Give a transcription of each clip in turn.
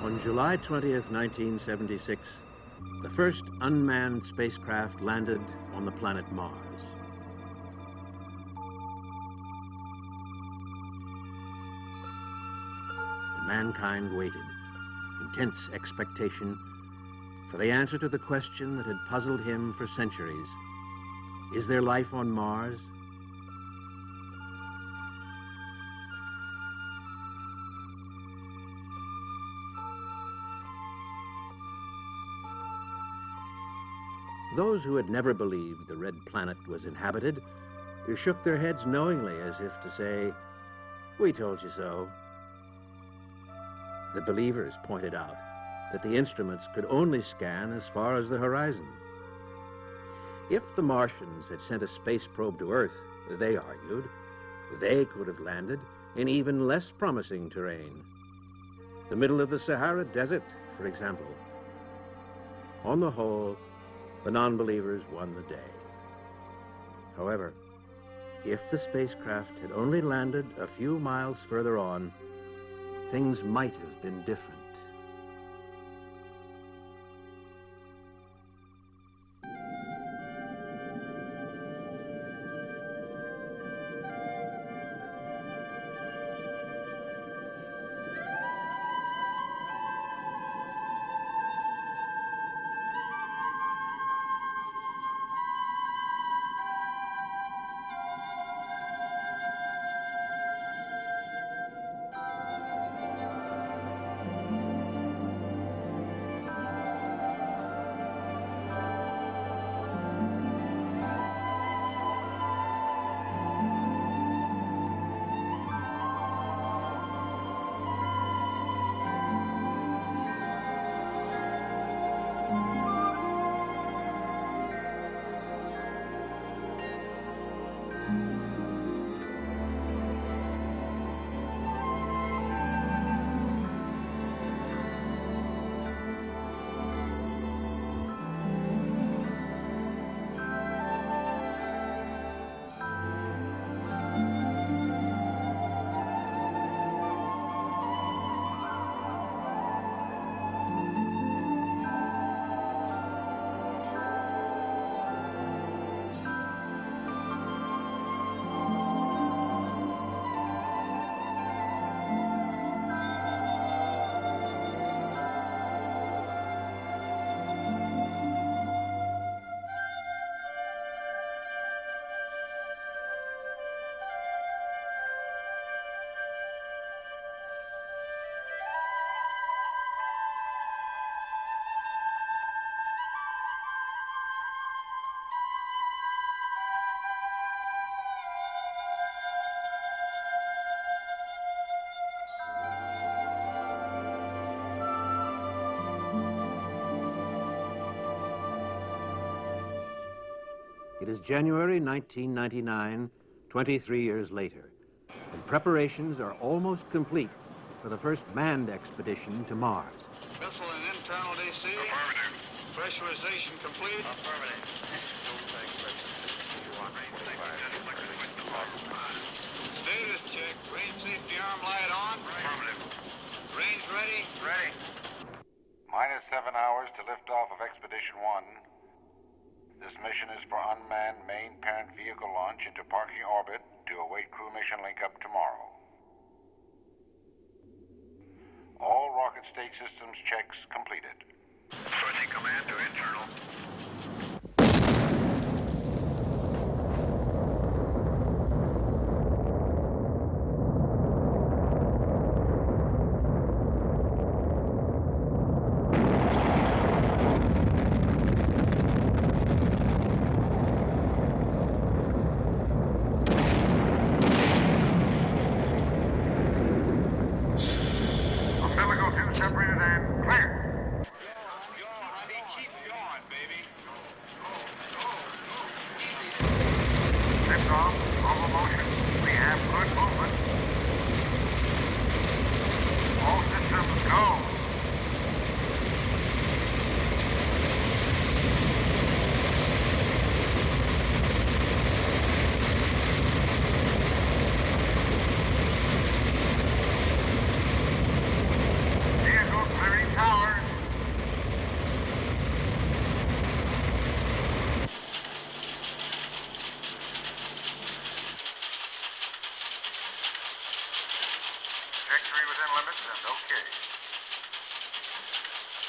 On July 20th, 1976, the first unmanned spacecraft landed on the planet Mars. And mankind waited, intense expectation, for the answer to the question that had puzzled him for centuries. Is there life on Mars? Those who had never believed the red planet was inhabited shook their heads knowingly, as if to say, "We told you so." The believers pointed out that the instruments could only scan as far as the horizon. If the Martians had sent a space probe to Earth, they argued, they could have landed in even less promising terrain. The middle of the Sahara Desert, for example. On the whole, the non-believers won the day. However, if the spacecraft had only landed a few miles further on, things might have been different. It is January 1999, 23 years later, and preparations are almost complete for the first manned expedition to Mars. Missile and internal DC. Affirmative. Pressurization complete. Affirmative. Status check. Range safety arm light on. Affirmative. Range ready? Ready. Minus 7 hours to lift off of Expedition 1. This mission is for unmanned main parent vehicle launch into parking orbit to await crew mission link-up tomorrow. All rocket stage systems checks completed. Switching command to internal. Umbilical tube separated and clear. Lift off, over motion. We have good movement. All systems go. Vehicle clearing towers. Trajectory within limits and okay.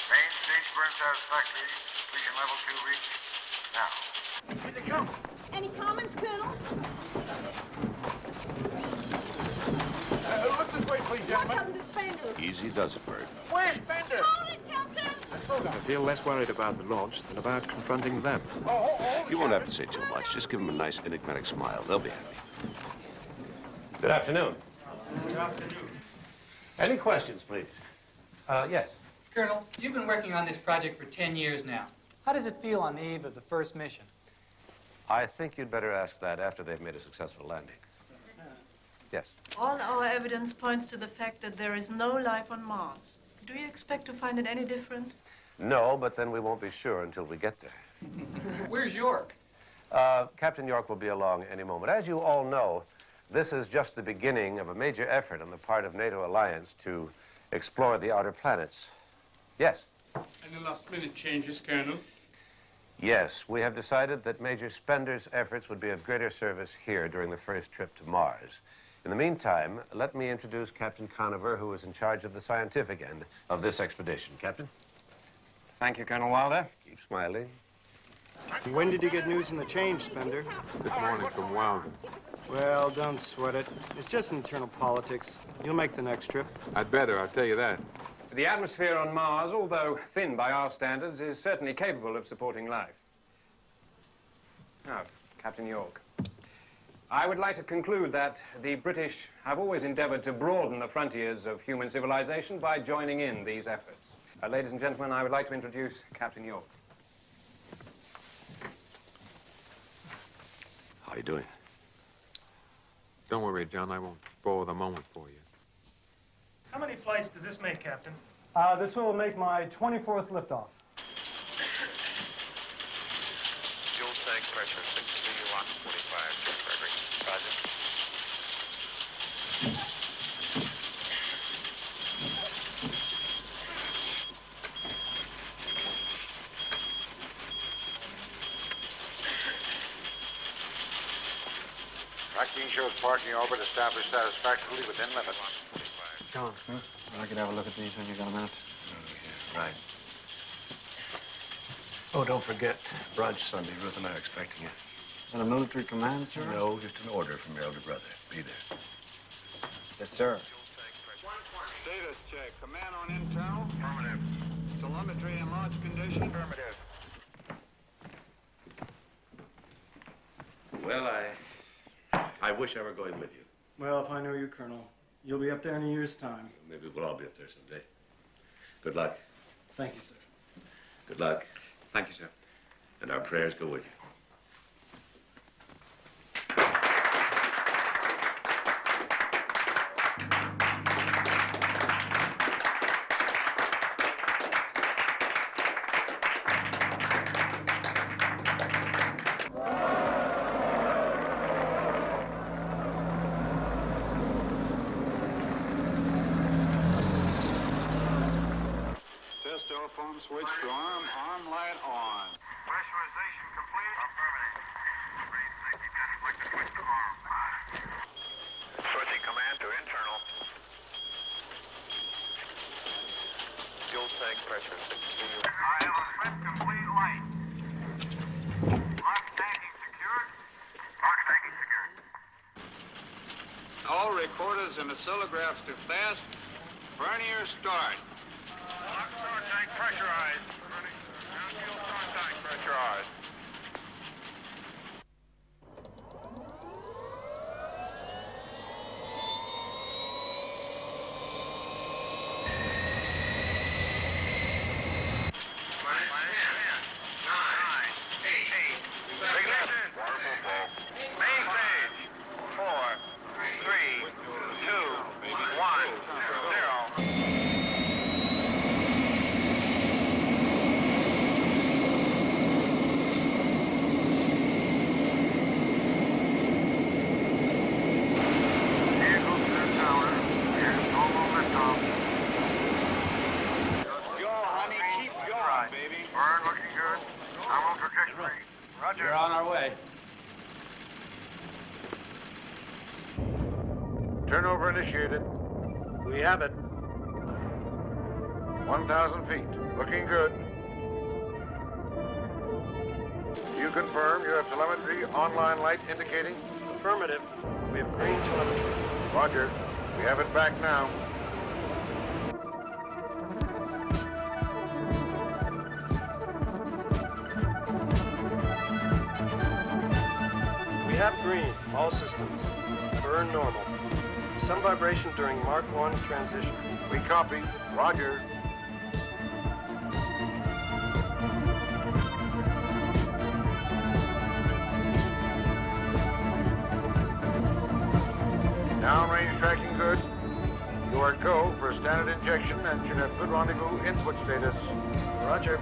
Main stage burn satisfactory. Completion level 2 reached. Now. Here they come. Any comments, Colonel? Look this way, please, What's happened to Spender? Easy does it, Bird. Where's Bender? Hold it, Captain! I feel less worried about the launch than about confronting them. You won't have to say too much. Just give them a nice, enigmatic smile. They'll be happy. Good afternoon. Good afternoon. Any questions, please? Yes. Colonel, you've been working on this project for 10 years now. How does it feel on the eve of the first mission? I think you'd better ask that after they've made a successful landing. Yes. All our evidence points to the fact that there is no life on Mars. Do you expect to find it any different? No, but then we won't be sure until we get there. Where's York? Captain York will be along any moment. As you all know, this is just the beginning of a major effort on the part of NATO alliance to explore the outer planets. Yes? Any last-minute changes, Colonel? Yes, we have decided that Major Spender's efforts would be of greater service here during the first trip to Mars. In the meantime, let me introduce Captain Conover, who is in charge of the scientific end of this expedition. Captain? Thank you, Colonel Wilder. Keep smiling. When did you get news in the change, Spender? This morning from Wilder. Well, don't sweat it. It's just internal politics. You'll make the next trip. I'd better, I'll tell you that. The atmosphere on Mars, although thin by our standards, is certainly capable of supporting life. Now, Captain York, I would like to conclude that the British have always endeavored to broaden the frontiers of human civilization by joining in these efforts. Ladies and gentlemen, I would like to introduce Captain York. How are you doing? Don't worry, John, I won't spoil the moment for you. How many flights does this make, Captain? This will make my 24th liftoff. Fuel tank pressure 6145. Gregory. Roger. Tracking shows parking orbit established satisfactorily within limits. John, I could have a look at these when you got them out. Right. Oh, don't forget, brunch Sunday. Ruth and I are expecting you. And a military command, sir? No, just an order from your elder brother. Be there. Yes, sir. Status check. Command on internal. Affirmative. Telemetry in launch condition. Affirmative. Well, I wish I were going with you. Well, if I know you, Colonel, you'll be up there in a year's time. Maybe we'll all be up there someday. Good luck. Thank you, sir. Good luck. Thank you, sir. And our prayers go with you. Test telephone switch to arm light on. Pressurization complete. Affirmative. Brain safety test like the switch to arm. Switching command to internal. fuel tank pressure 16. I have a split complete light. Lock tanking secured. Lock tanking secured. All recorders and oscillographs to fast. Vernier start. Lock store tank pressurized. Fuel store tank pressurized. We're on our way. Turnover initiated. We have it. 1,000 feet. Looking good. You confirm you have telemetry, online light indicating? Affirmative. We have green telemetry. Roger. We have it back now. We have green, all systems. Burn normal. Some vibration during Mark 1 transition. We copy. Roger. Downrange tracking good. You are go for standard injection and should have good rendezvous input status. Roger.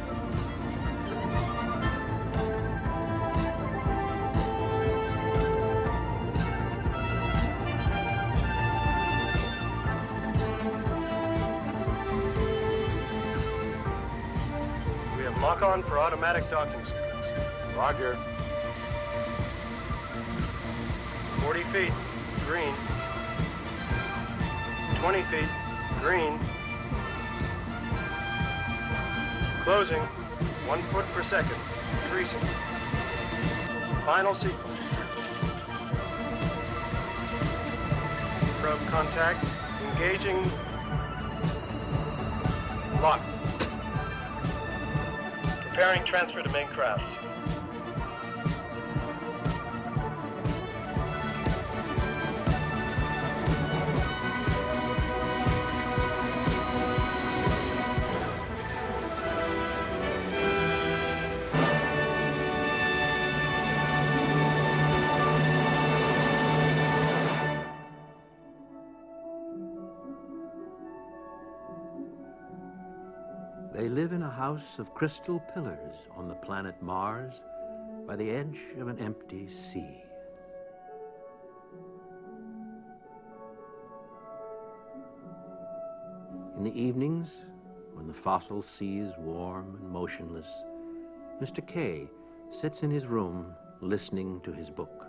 Lock on for automatic docking sequence. Roger. 40 feet, green. 20 feet, green. Closing, 1 foot per second, increasing. Final sequence. Probe contact, engaging. Locked. Preparing transfer to main craft. They live in a house of crystal pillars on the planet Mars by the edge of an empty sea. In the evenings, when the fossil sea is warm and motionless, Mr. K sits in his room listening to his book.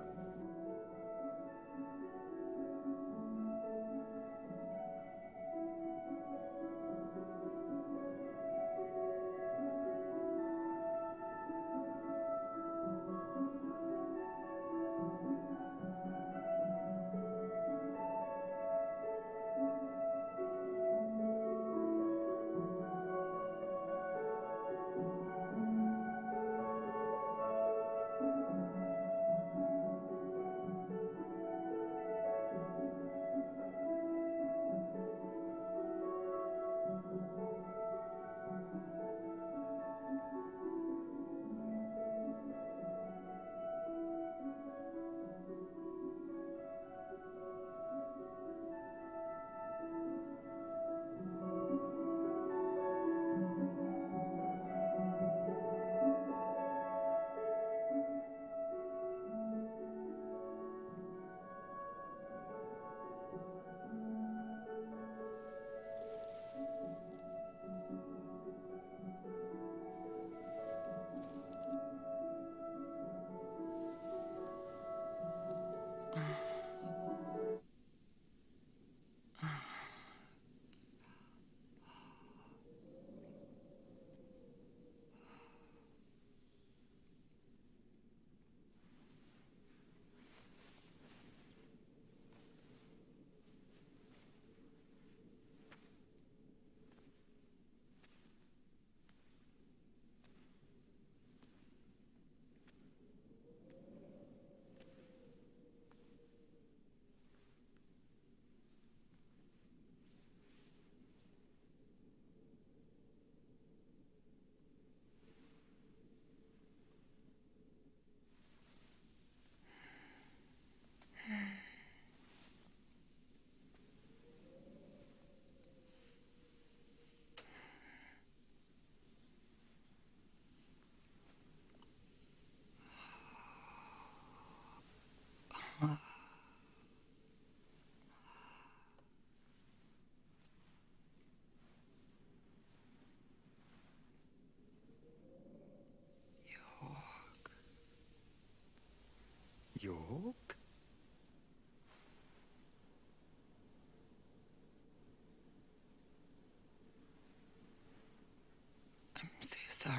sorry.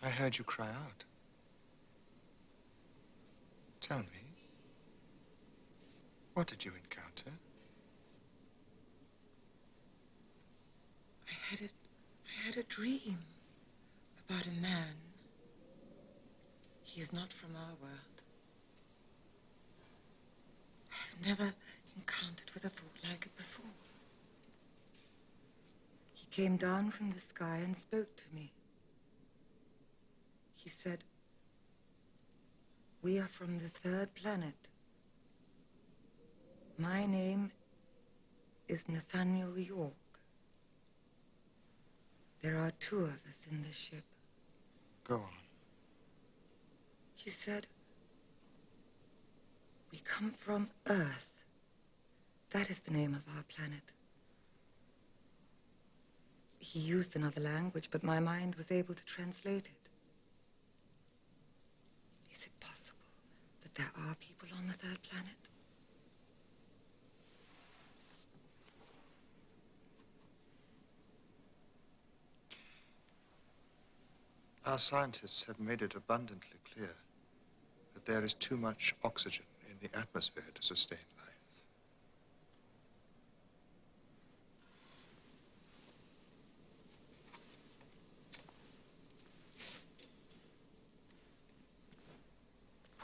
I heard you cry out. Tell me, what did you encounter? I had a dream about a man. He is not from our world. I have never encountered with a thought like it before. He came down from the sky and spoke to me. He said, "We are from the third planet. My name is Nathaniel York. There are 2 of us in the ship." Go on. He said, "We come from Earth. That is the name of our planet." He used another language, but my mind was able to translate it. Is it possible that there are people on the third planet? Our scientists have made it abundantly clear that there is too much oxygen in the atmosphere to sustain life.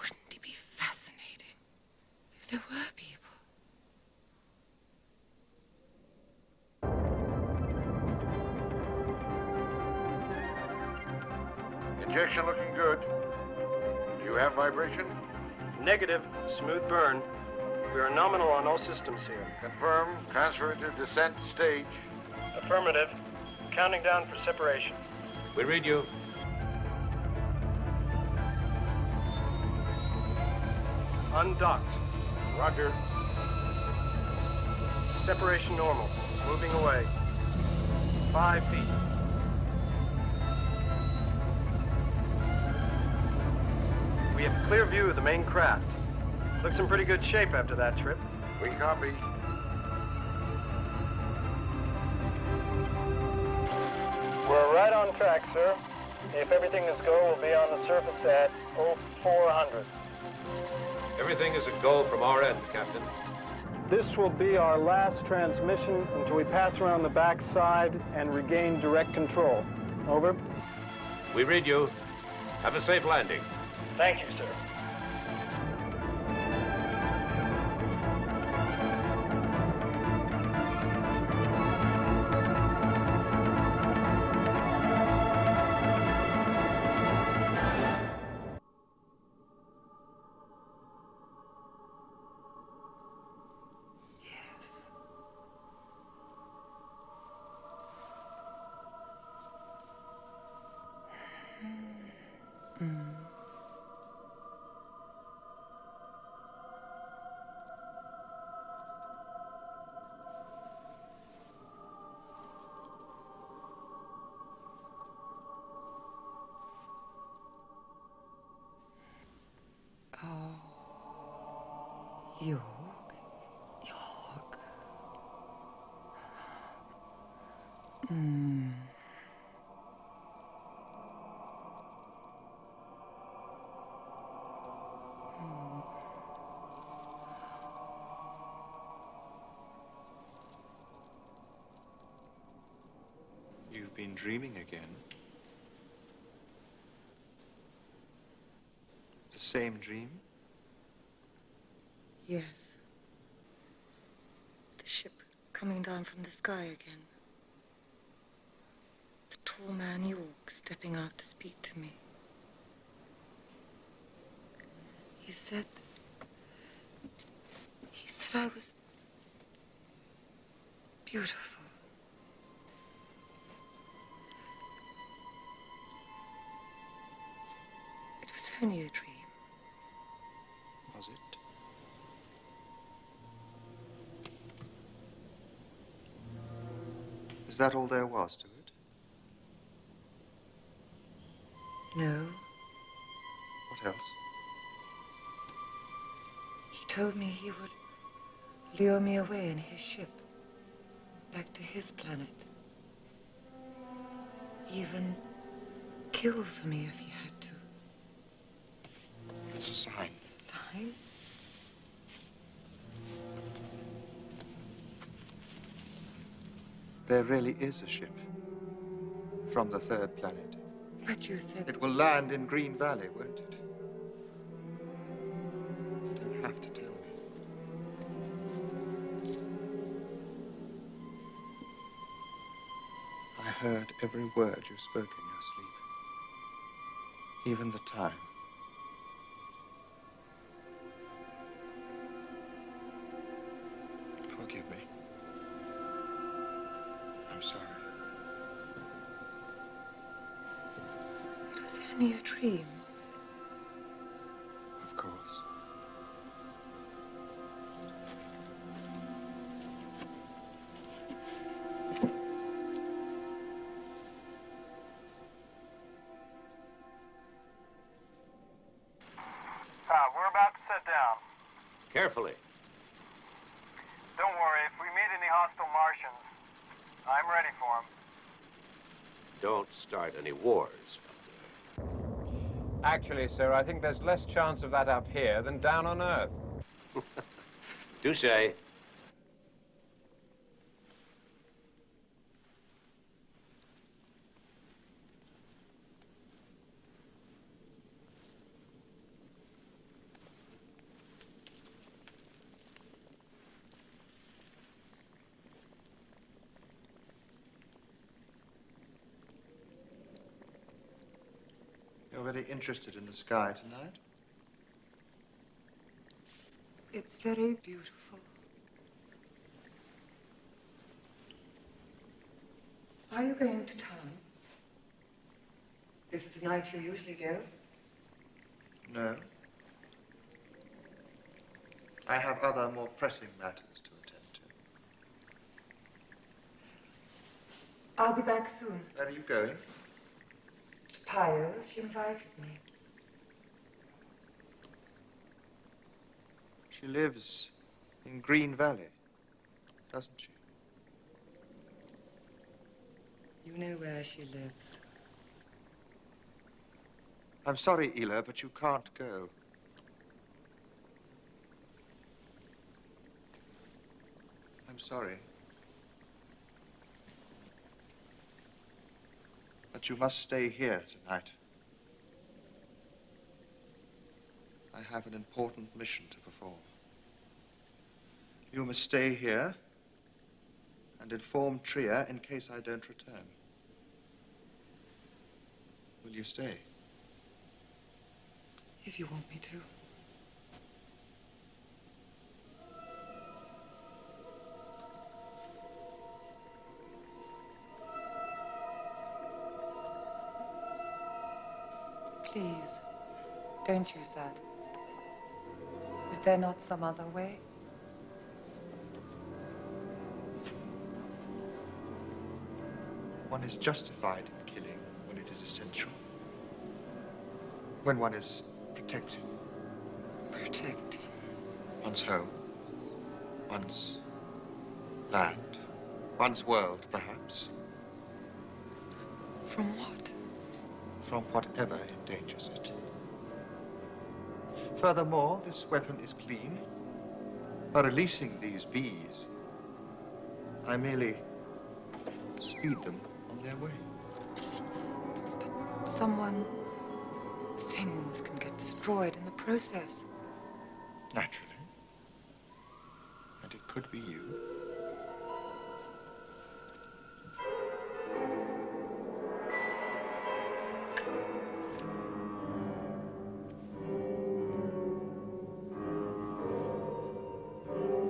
Wouldn't it be fascinating if there were people? Injection looking good. Do you have vibration? Negative. Smooth burn. We are nominal on all systems here. Confirm. Transfer to descent stage. Affirmative. Counting down for separation. We read you. Undocked. Roger. Separation normal. Moving away. 5 feet. We have a clear view of the main craft. Looks in pretty good shape after that trip. We copy. We're right on track, sir. If everything is go, we'll be on the surface at 0400. Everything is a go from our end, Captain. This will be our last transmission until we pass around the back side and regain direct control. Over. We read you. Have a safe landing. Thank you, sir. York. You've been dreaming again. The same dream? Yes. The ship coming down from the sky again. The tall man York stepping out to speak to me. He said I was beautiful. It was only a dream. Was it? Is that all there was to it? No. What else? told me he would lure me away in his ship, back to his planet. Even kill for me if he had to. It's a sign. Sign? There really is a ship from the third planet. But you said... It will land in Green Valley, won't it? You don't have to tell me. I heard every word you spoke in your sleep. Even the time. Forgive me. I'm sorry. It was only a dream. Of course. We're about to sit down. Carefully. Don't worry, if we meet any hostile Martians, I'm ready for them. Don't start any wars. Actually, sir, I think there's less chance of that up here than down on Earth. Touche. You're very interested in the sky tonight? It's very beautiful. Are you going to town? This is the night you usually go? No. I have other, more pressing matters to attend to. I'll be back soon. Where are you going? Pios, she invited me. She lives in Green Valley, doesn't she? You know where she lives. I'm sorry, Ela, but you can't go. I'm sorry. But you must stay here tonight. I have an important mission to perform. You must stay here and inform Trier in case I don't return. Will you stay? If you want me to. Please, don't use that. Is there not some other way? One is justified in killing when it is essential. When one is protecting. Protecting? One's home. One's land. One's world, perhaps. From what? From whatever endangers it. Furthermore, this weapon is clean. By releasing these bees, I merely speed them on their way. But someone... things can get destroyed in the process. Naturally. And it could be you.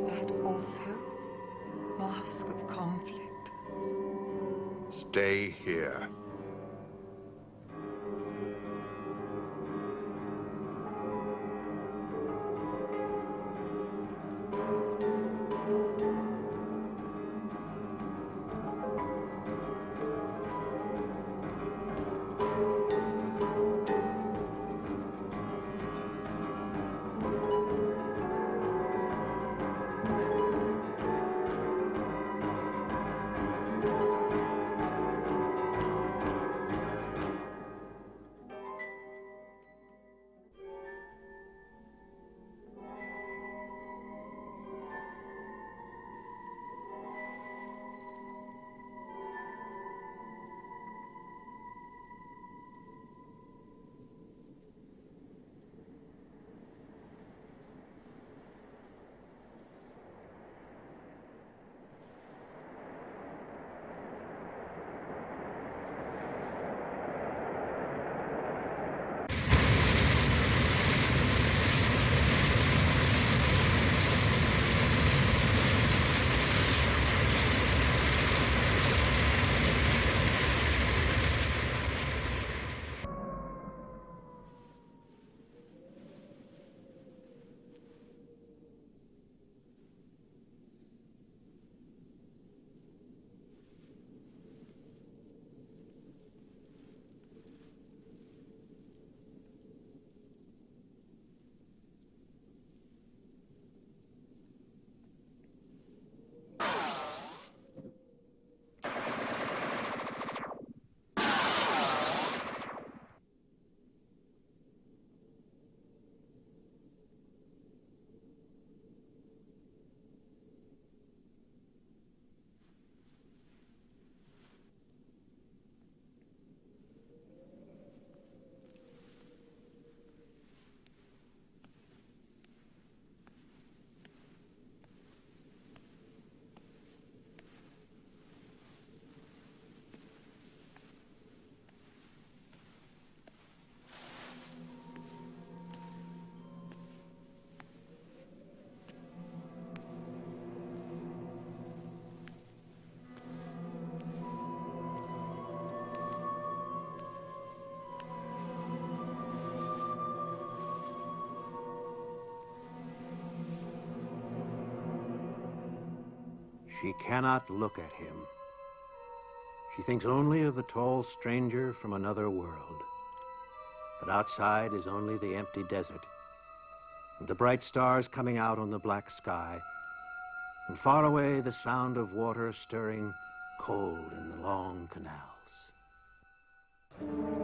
That also the mask of conflict. Stay here. She cannot look at him. She thinks only of the tall stranger from another world. But outside is only the empty desert, and the bright stars coming out on the black sky, and far away the sound of water stirring cold in the long canals.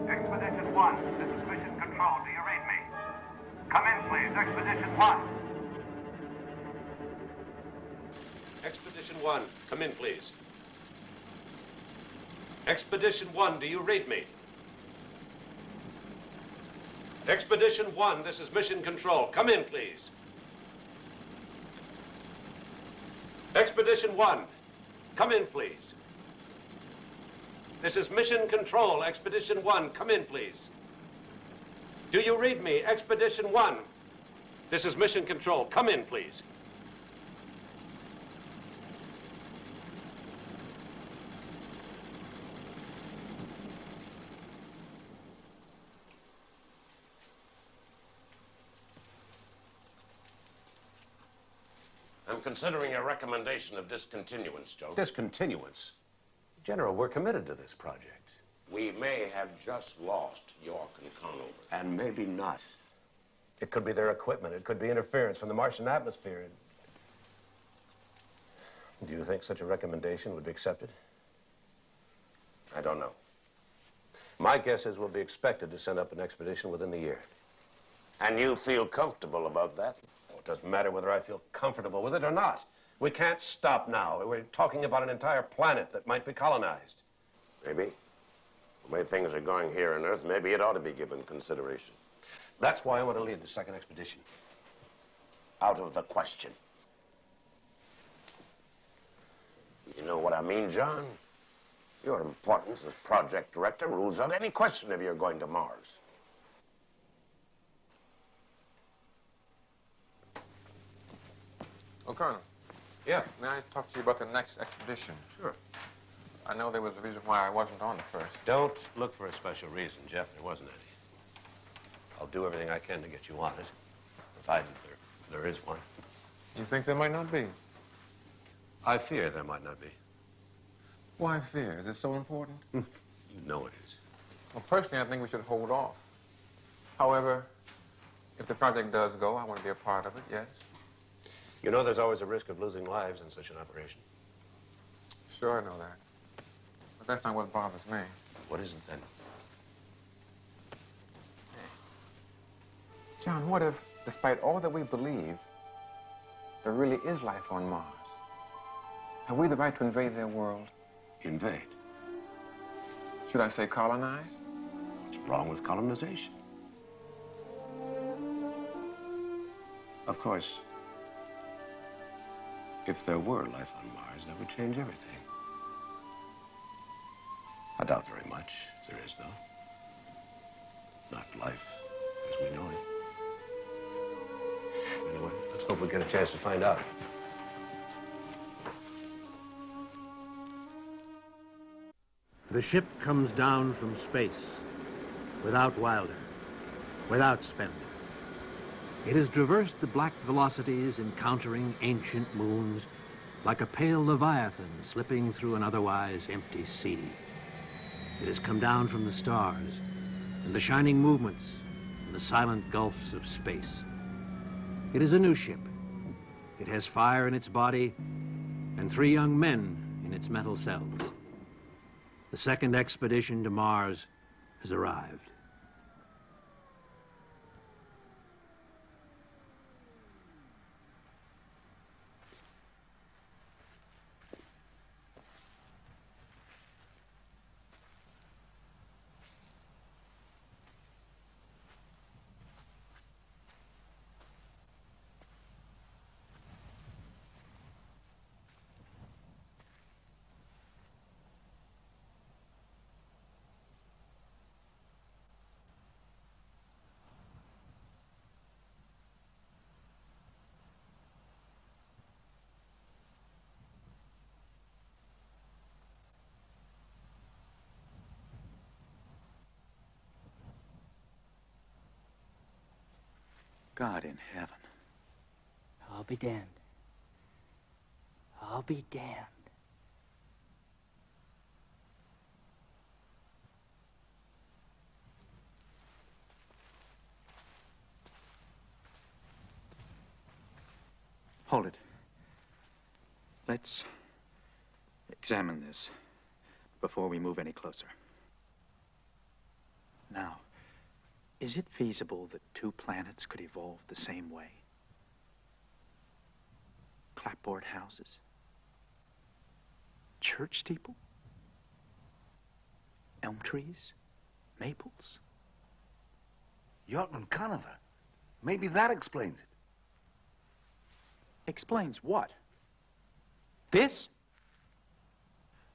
Expedition 1, this is Mission Control. Do you read me? Come in, please. Expedition 1. Expedition 1, come in, please. Expedition 1, do you read me? Expedition 1, this is Mission Control. Come in, please. Expedition 1, come in, please. This is Mission Control, Expedition 1. Come in, please. Do you read me? Expedition 1. This is Mission Control. Come in, please. I'm considering a recommendation of discontinuance, Joe. Discontinuance? General, we're committed to this project. We may have just lost York and Conover. And maybe not. It could be their equipment. It could be interference from the Martian atmosphere. Do you think such a recommendation would be accepted? I don't know. My guess is we'll be expected to send up an expedition within the year. And you feel comfortable about that? Oh, it doesn't matter whether I feel comfortable with it or not. We can't stop now. We're talking about an entire planet that might be colonized. Maybe. The way things are going here on Earth, maybe it ought to be given consideration. That's why I want to lead the second expedition. Out of the question. You know what I mean, John? Your importance as project director rules out any question of your going to Mars. Oh, Colonel. Yeah? May I talk to you about the next expedition? Sure. I know there was a reason why I wasn't on the first. Don't look for a special reason, Jeff. There wasn't any. I'll do everything I can to get you on it, provided there is one. You think there might not be? I fear there might not be. Why fear? Is it so important? You know it is. Well, personally, I think we should hold off. However, if the project does go, I want to be a part of it, yes. You know there's always a risk of losing lives in such an operation. Sure, I know that. But that's not what bothers me. What is it then? John, what if, despite all that we believe, there really is life on Mars? Have we the right to invade their world? Invade? Should I say colonize? What's wrong with colonization? Of course, if there were life on Mars, that would change everything. I doubt very much if there is, though. Not life as we know it. Anyway, let's hope we get a chance to find out. The ship comes down from space, without Wilder, without Spender. It has traversed the black velocities, encountering ancient moons, like a pale leviathan slipping through an otherwise empty sea. It has come down from the stars, and the shining movements, and the silent gulfs of space. It is a new ship. It has fire in its body, and 3 young men in its metal cells. The second expedition to Mars has arrived. God in heaven. I'll be damned. I'll be damned. Hold it. Let's examine this before we move any closer. Now, is it feasible that two planets could evolve the same way? Clapboard houses? Church steeple? Elm trees? Maples? York and Conover. Maybe that explains it. Explains what? This?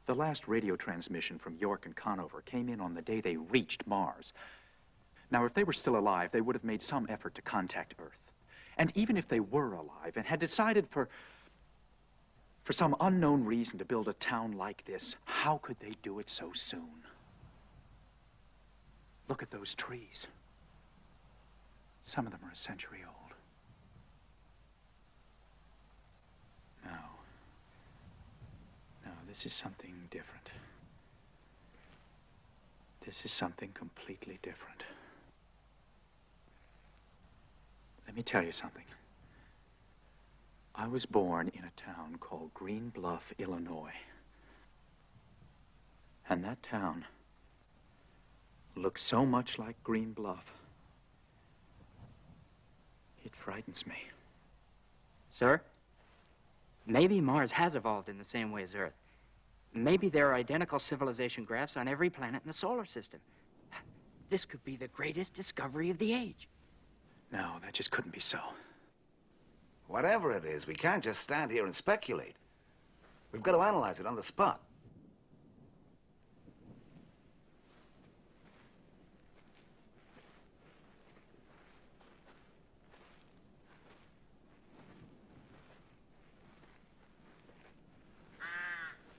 The last radio transmission from York and Conover came in on the day they reached Mars. Now, if they were still alive, they would have made some effort to contact Earth. And even if they were alive and had decided for some unknown reason to build a town like this, how could they do it so soon? Look at those trees. Some of them are a century old. No, this is something different. This is something completely different. Let me tell you something. I was born in a town called Green Bluff, Illinois. And that town looks so much like Green Bluff. It frightens me. Sir? Maybe Mars has evolved in the same way as Earth. Maybe there are identical civilization graphs on every planet in the solar system. This could be the greatest discovery of the age. No, that just couldn't be so. Whatever it is, we can't just stand here and speculate. We've got to analyze it on the spot.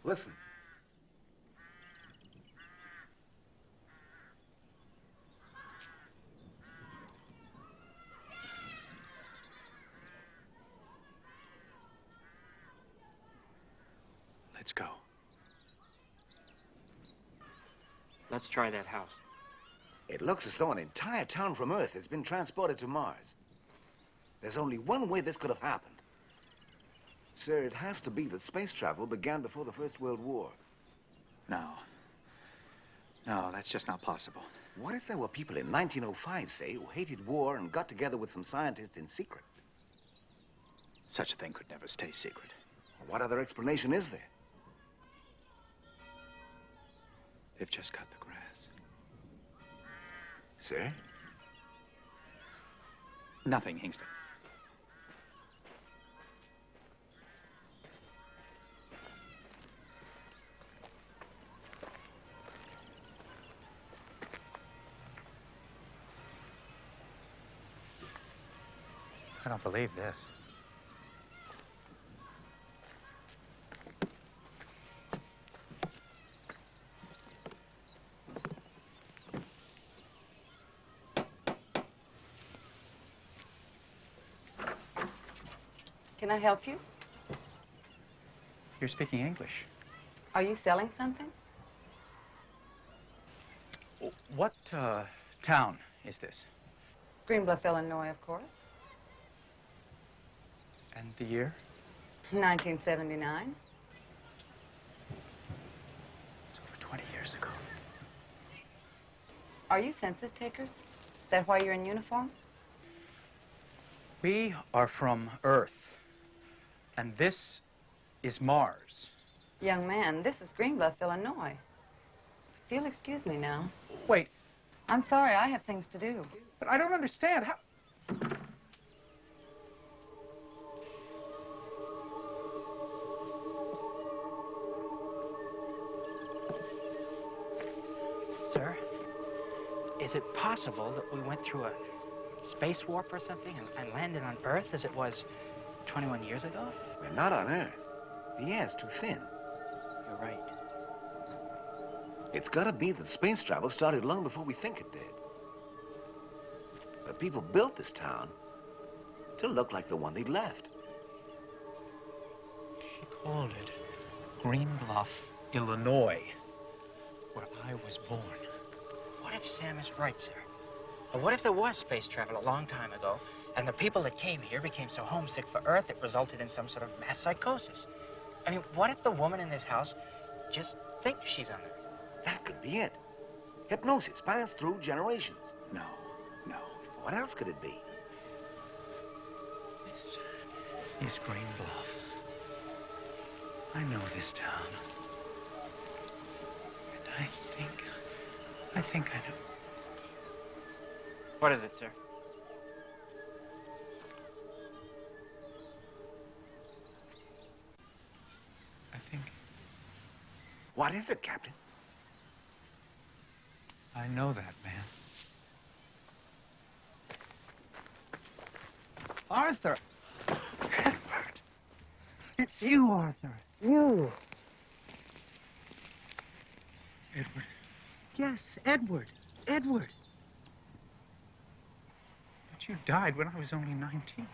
Listen. Let's go. Let's try that house. It looks as though an entire town from Earth has been transported to Mars. There's only one way this could have happened. Sir, it has to be that space travel began before the First World War. No. No, that's just not possible. What if there were people in 1905, say, who hated war and got together with some scientists in secret? Such a thing could never stay secret. What other explanation is there? They've just cut the grass. Sir? Nothing, Hingston. I don't believe this. Can I help you? You're speaking English. Are you selling something? What town is this? Green Bluff, Illinois, of course. And the year? 1979. It's over 20 years ago. Are you census takers? Is that why you're in uniform? We are from Earth. And this is Mars. Young man, this is Green Bluff, Illinois. If you'll excuse me now. Wait. I'm sorry, I have things to do. But I don't understand. How... Sir, is it possible that we went through a space warp or something and landed on Earth as it was 21 years ago? We're not on Earth. The air's too thin. You're right. It's gotta be that space travel started long before we think it did. But people built this town to look like the one they'd left. She called it Green Bluff, Illinois, where I was born. What if Sam is right, sir? Or what if there was space travel a long time ago, and the people that came here became so homesick for Earth it resulted in some sort of mass psychosis? I mean, what if the woman in this house just thinks she's on Earth? That could be it. Hypnosis passed through generations. No. What else could it be? This is Green Bluff. I know this town. And I think I know. What is it, sir? I think What is it, Captain? I know that man. Arthur! Edward! It's you, Arthur. You. Edward? Yes, Edward. Edward. But you died when I was only 19.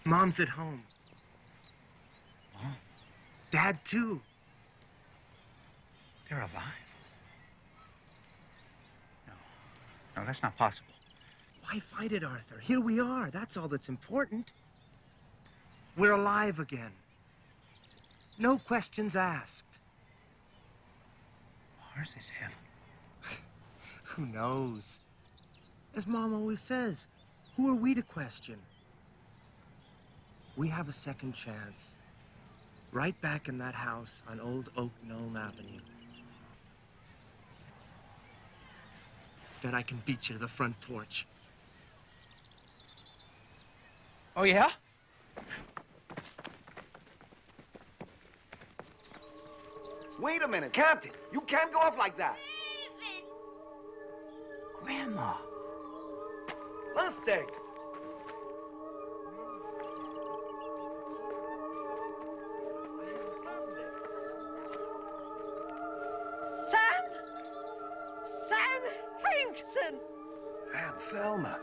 Mom's at home. Mom? Dad, too. They're alive? No, that's not possible. Why fight it, Arthur? Here we are. That's all that's important. We're alive again. No questions asked. Mars is heaven. Who knows? As Mom always says, who are we to question? We have a second chance. Right back in that house on Old Oak Gnome Avenue. Bet I can beat you to the front porch. Oh, yeah? Wait a minute, Captain. You can't go off like that. Grandma. Mustang. Sam Hinkson! And Thelma.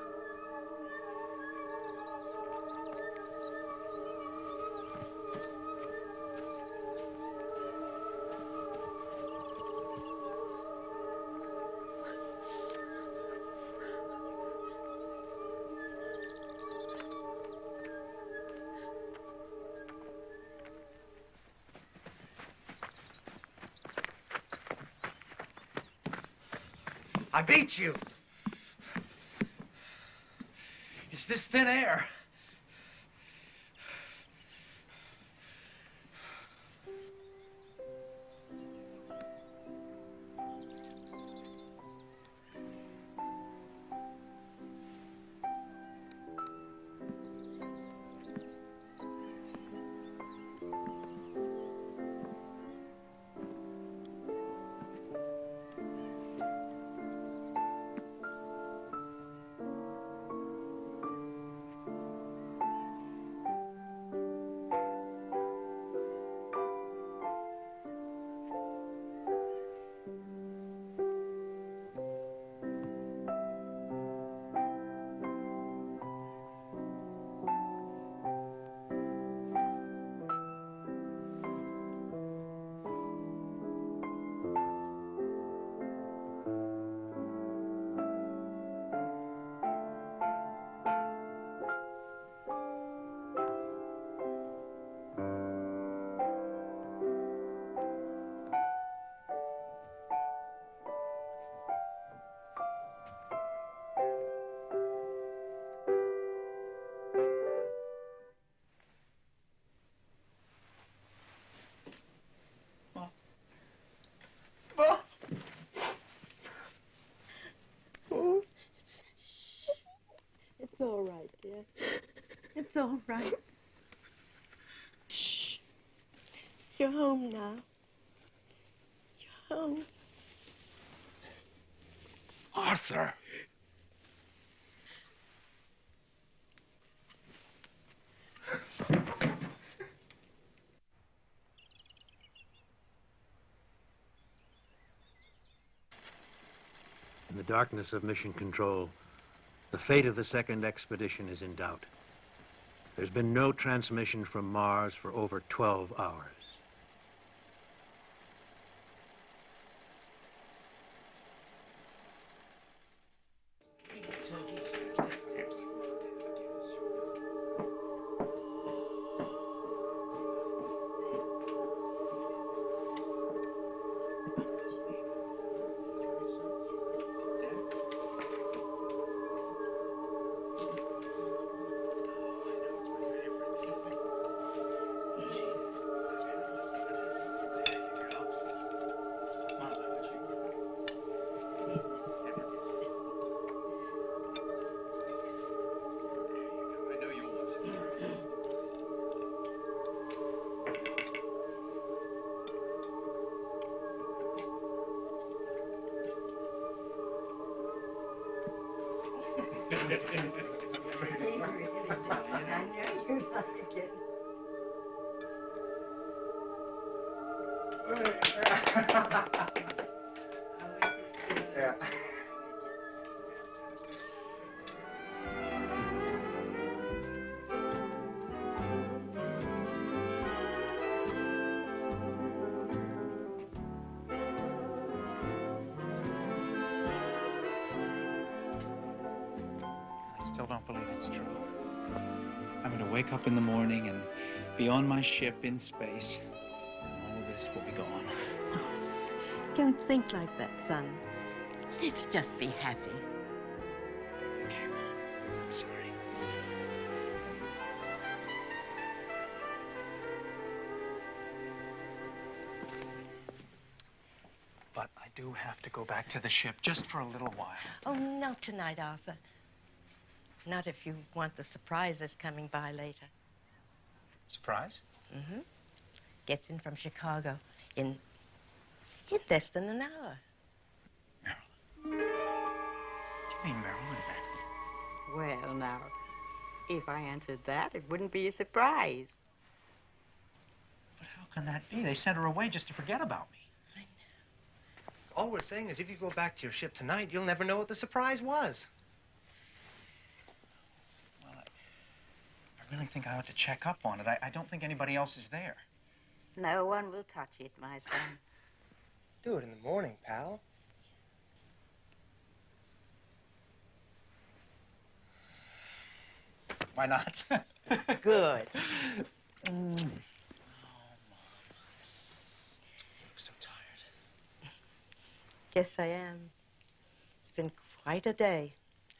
I beat you. Is this thin air? It's all right, dear. It's all right. Shh. You're home now. You're home. Arthur. In the darkness of Mission Control, the fate of the second expedition is in doubt. There's been no transmission from Mars for over 12 hours. I still don't believe it's true. I'm going to wake up in the morning and be on my ship in space. All of this will be gone. Don't think like that, son. Let's just be happy. Okay, Mom. I'm sorry. But I do have to go back to the ship just for a little while. Oh, not tonight, Arthur. Not if you want the surprise that's coming by later. Surprise? Mm-hmm. Gets in from Chicago in less than an hour. What do you mean, Marilyn? Well, now, if I answered that, it wouldn't be a surprise. But how can that be? They sent her away just to forget about me. All we're saying is if you go back to your ship tonight, you'll never know what the surprise was. Well, I really think I ought to check up on it. I don't think anybody else is there. No one will touch it, my son. Do it in the morning, pal. Why not? Good. Oh, Mom. I'm so tired. Yes, I am. It's been quite a day.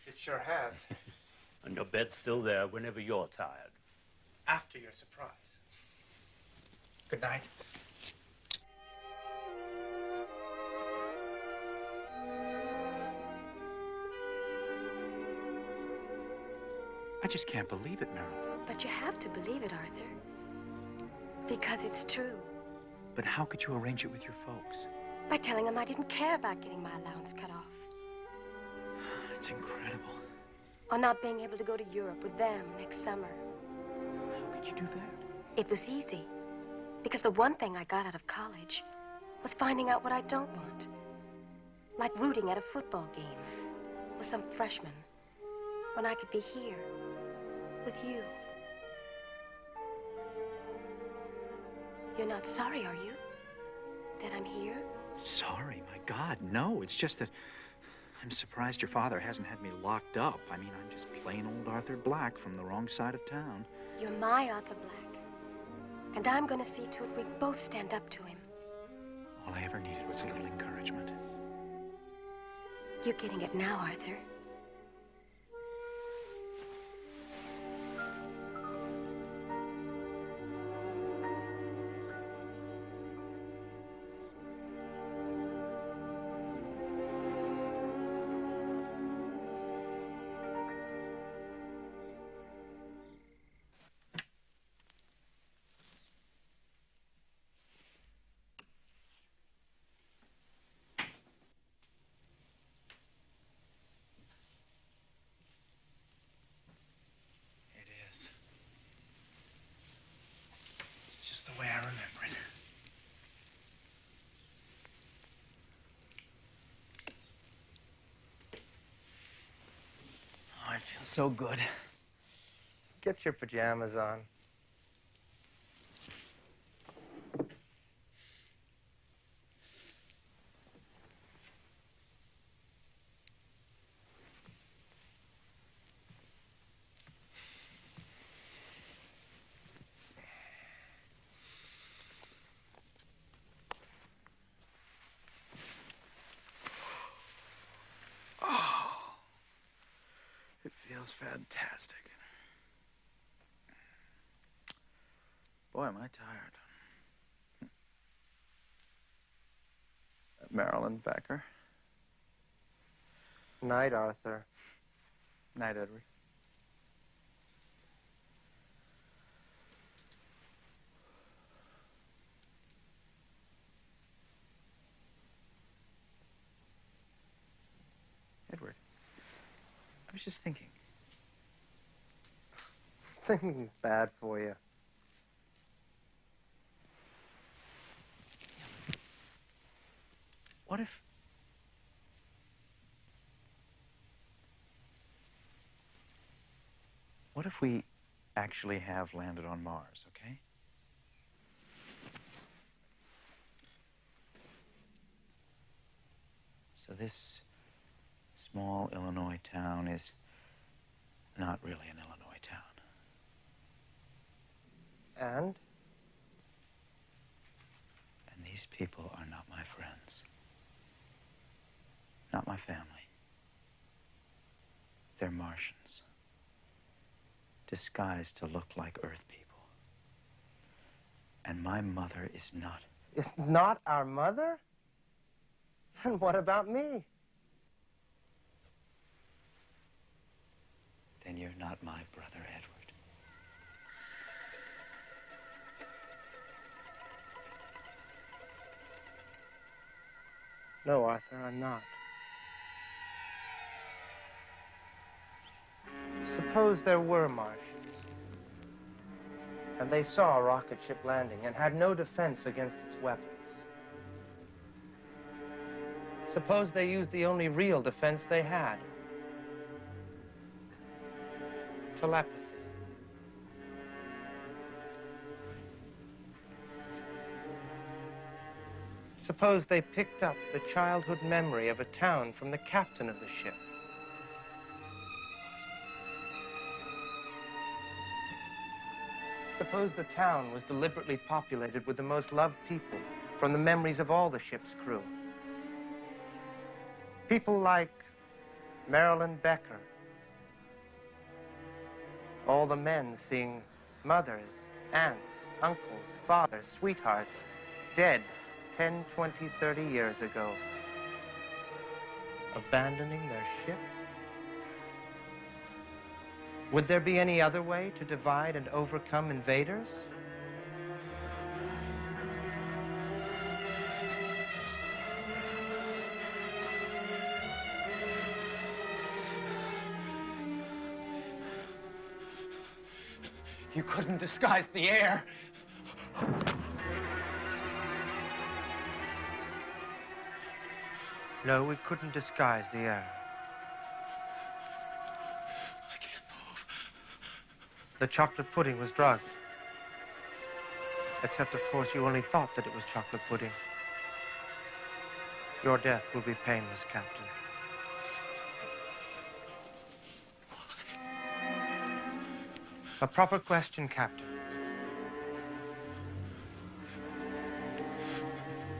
It sure has. And your bed's still there whenever you're tired. After your surprise. Good night. I just can't believe it, Meryl. But you have to believe it, Arthur. Because it's true. But how could you arrange it with your folks? By telling them I didn't care about getting my allowance cut off. It's incredible. Or not being able to go to Europe with them next summer. How could you do that? It was easy. Because the one thing I got out of college was finding out what I don't want. Like rooting at a football game with some freshman when I could be here with you. You're not sorry, are you? That I'm here? Sorry, my God, no. It's just that I'm surprised your father hasn't had me locked up. I mean, I'm just plain old Arthur Black from the wrong side of town. You're my Arthur Black. And I'm gonna see to it we both stand up to him. All I ever needed was a little encouragement. You're getting it now, Arthur. It's just the way I remember it. Oh, I feel so good. Get your pajamas on. Oh, it feels fantastic. Boy, am I tired. Marilyn Becker. Night, Arthur. Night, Edward. Edward, I was just thinking. Thinking's bad for you. What if we actually have landed on Mars, okay? So this small Illinois town is not really an Illinois town. And? And these people are not my friends. Not my family. They're Martians. Disguised to look like Earth people. And my mother is not. Is not our mother? Then what about me? Then you're not my brother, Edward. No, Arthur, I'm not. Suppose there were Martians, and they saw a rocket ship landing and had no defense against its weapons. Suppose they used the only real defense they had. Telepathy. Suppose they picked up the childhood memory of a town from the captain of the ship. Suppose the town was deliberately populated with the most loved people from the memories of all the ship's crew. People like Marilyn Becker. All the men seeing mothers, aunts, uncles, fathers, sweethearts, dead 10, 20, 30 years ago. Abandoning their ship? Would there be any other way to divide and overcome invaders? You couldn't disguise the air. No, we couldn't disguise the air. I can't move. The chocolate pudding was drugged. Except, of course, you only thought that it was chocolate pudding. Your death will be painless, Captain. A proper question, Captain.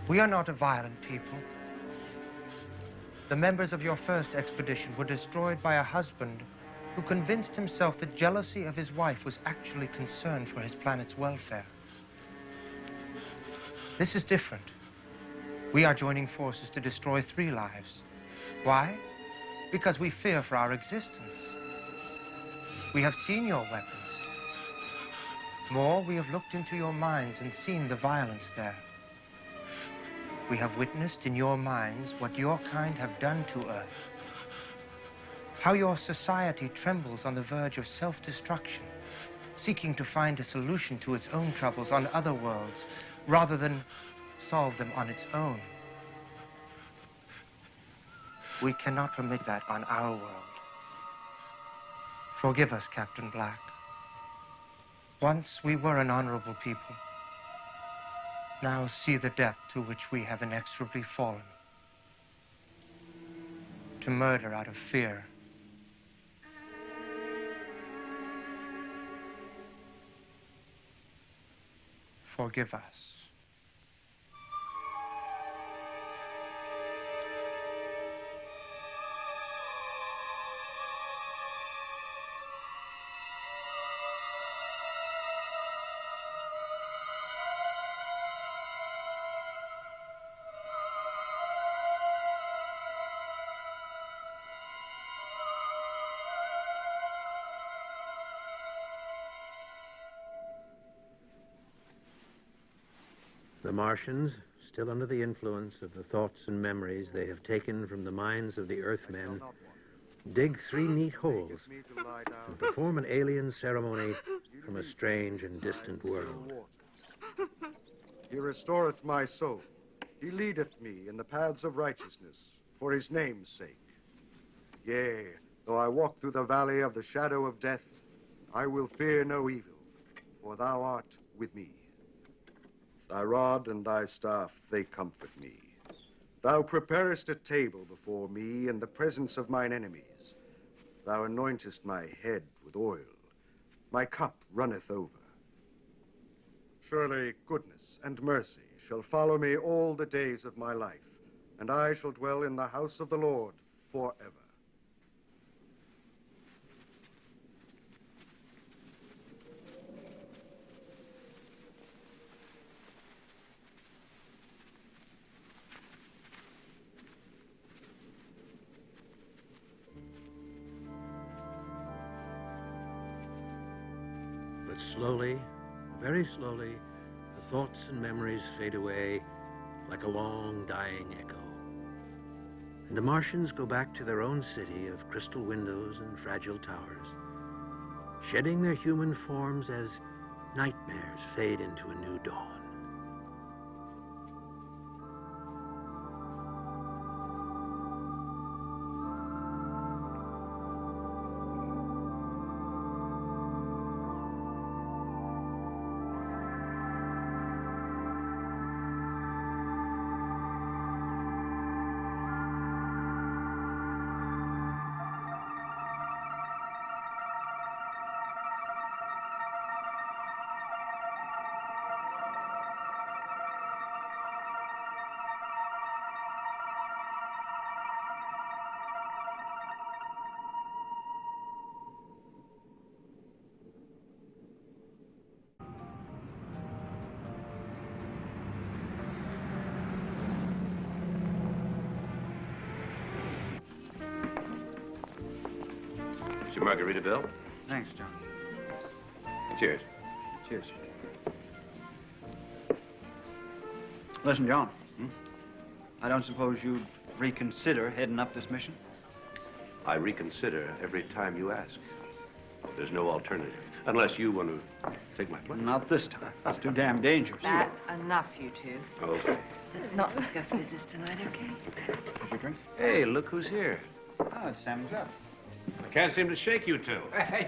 We are not a violent people. The members of your first expedition were destroyed by a husband who convinced himself that jealousy of his wife was actually concerned for his planet's welfare. This is different. We are joining forces to destroy 3 lives. Why? Because we fear for our existence. We have seen your weapons. More, we have looked into your minds and seen the violence there. We have witnessed in your minds what your kind have done to Earth. How your society trembles on the verge of self-destruction, seeking to find a solution to its own troubles on other worlds, rather than solve them on its own. We cannot permit that on our world. Forgive us, Captain Black. Once we were an honorable people. Now see the depth to which we have inexorably fallen. To murder out of fear. Forgive us. The Martians, still under the influence of the thoughts and memories they have taken from the minds of the Earthmen, dig 3 neat holes and perform an alien ceremony from a strange and distant world. He restoreth my soul. He leadeth me in the paths of righteousness for his name's sake. Yea, though I walk through the valley of the shadow of death, I will fear no evil, for thou art with me. Thy rod and thy staff, they comfort me. Thou preparest a table before me in the presence of mine enemies. Thou anointest my head with oil. My cup runneth over. Surely goodness and mercy shall follow me all the days of my life, and I shall dwell in the house of the Lord forever. But slowly, very slowly, the thoughts and memories fade away like a long, dying echo. And the Martians go back to their own city of crystal windows and fragile towers, shedding their human forms as nightmares fade into a new dawn. Mr. Margarita Bill? Thanks, John. Cheers. Cheers. Listen, John. I don't suppose you'd reconsider heading up this mission? I reconsider every time you ask. There's no alternative. Unless you want to take my place. Not this time. It's too damn dangerous. That's enough, you two. Okay. Let's not discuss business tonight, okay? Did you drink? Hey, look who's here. Oh, it's Sam Joe. I can't seem to shake you two.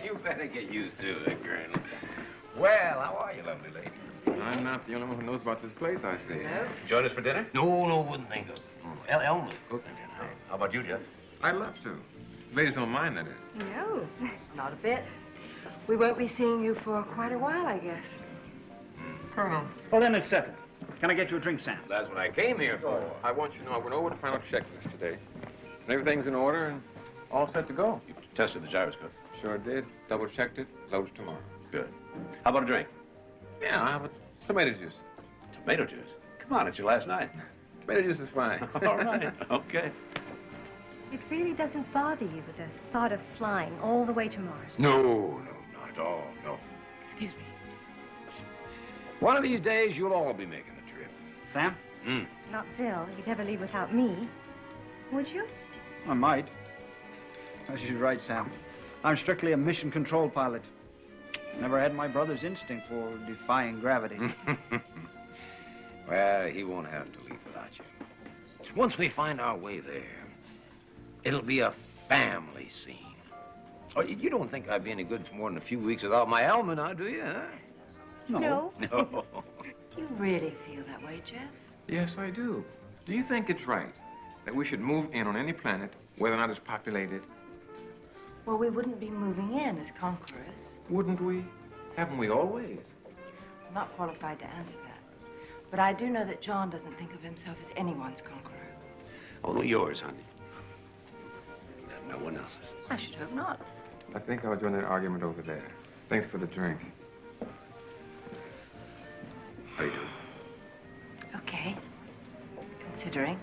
You better get used to it, Colonel. Well, how are you, lovely lady? I'm not the only one who knows about this place, I see. No? Join us for dinner? No, wouldn't think of it. Elmer's cooking dinner. How about you, Jeff? I'd love to. Ladies don't mind, that is. No, not a bit. We won't be seeing you for quite a while, I guess. Colonel. Well, then it's settled. Can I get you a drink, Sam? That's what I came here for. I want you to know I went over the final checklist today. And everything's in order and all set to go. You tested the gyroscope? Sure did. Double-checked it. Loads tomorrow. Good. How about a drink? Yeah, I'll have a tomato juice. Tomato juice? Come on, it's your last night. Tomato juice is fine. All right. Okay. It really doesn't bother you with the thought of flying all the way to Mars? No, not at all, no. Excuse me. One of these days, you'll all be making the trip. Sam? Not Bill. You'd never leave without me. Would you? I might. She's right, Sam. I'm strictly a mission control pilot. Never had my brother's instinct for defying gravity. Well, he won't have to leave without you. Once we find our way there, it'll be a family scene. Oh, you don't think I'd be any good for more than a few weeks without my helmet, now, do you, huh? No. No. Do you really feel that way, Jeff? Yes, I do. Do you think it's right that we should move in on any planet, whether or not it's populated? Well, we wouldn't be moving in as conquerors. Wouldn't we? Haven't we always? I'm not qualified to answer that. But I do know that John doesn't think of himself as anyone's conqueror. Only yours, honey. No one else's. I should hope not. I think I'll join that argument over there. Thanks for the drink. How you doing? Okay. Considering.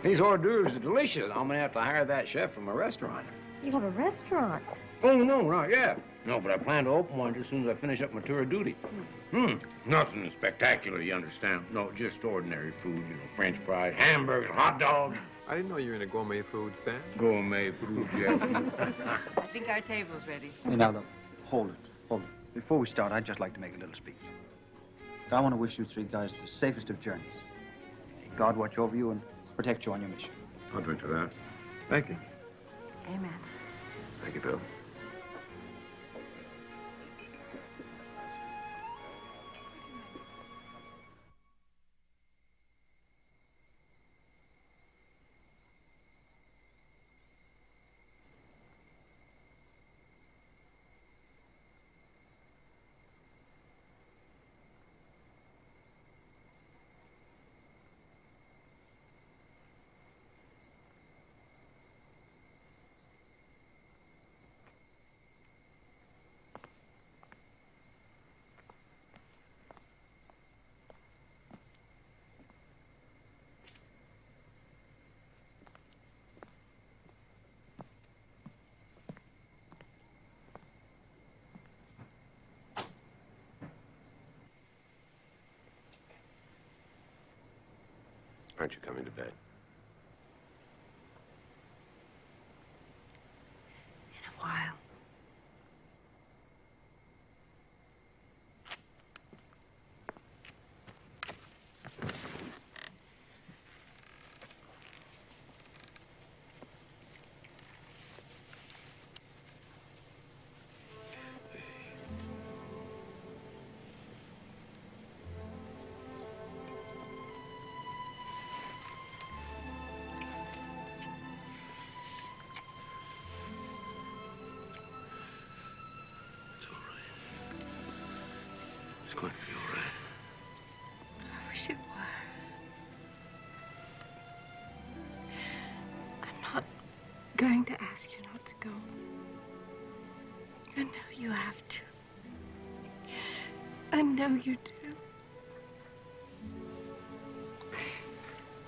These hors d'oeuvres are delicious. I'm gonna have to hire that chef from a restaurant. You have a restaurant. Oh, no, not yet. No, but I plan to open one as soon as I finish up my tour of duty. Nothing spectacular, you understand. No, just ordinary food, you know, French fries, hamburgers, hot dogs. I didn't know you were into gourmet food, Sam. Gourmet food, Jeff. I think our table's ready. Hey, now, look, hold it. Before we start, I'd just like to make a little speech. I want to wish you three guys the safest of journeys. May God watch over you and protect you on your mission. I'll drink to that. Thank you. Amen. Thank you, Bill. Aren't you coming to bed? In a while. It's going to be all right. I wish it were. I'm not going to ask you not to go. I know you have to. I know you do.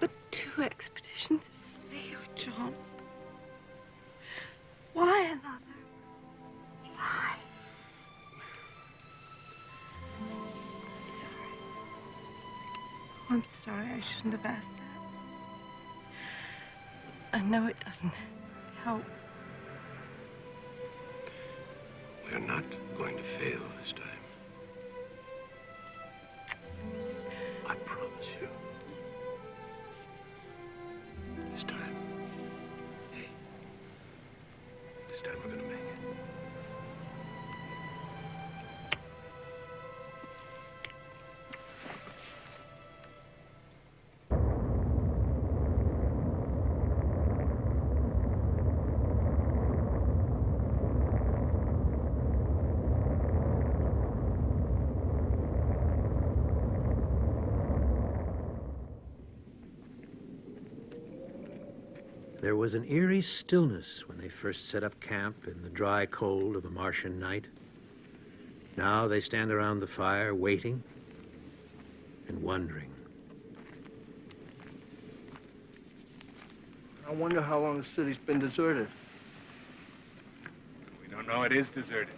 But 2 expeditions have failed, John. Why another? Why? I'm sorry. I shouldn't have asked that. I know it doesn't help. We're not going to fail this time. I promise you. This time. Hey. This time we're going to make it. There was an eerie stillness when they first set up camp in the dry cold of a Martian night. Now they stand around the fire, waiting and wondering. I wonder how long the city's been deserted. We don't know it is deserted.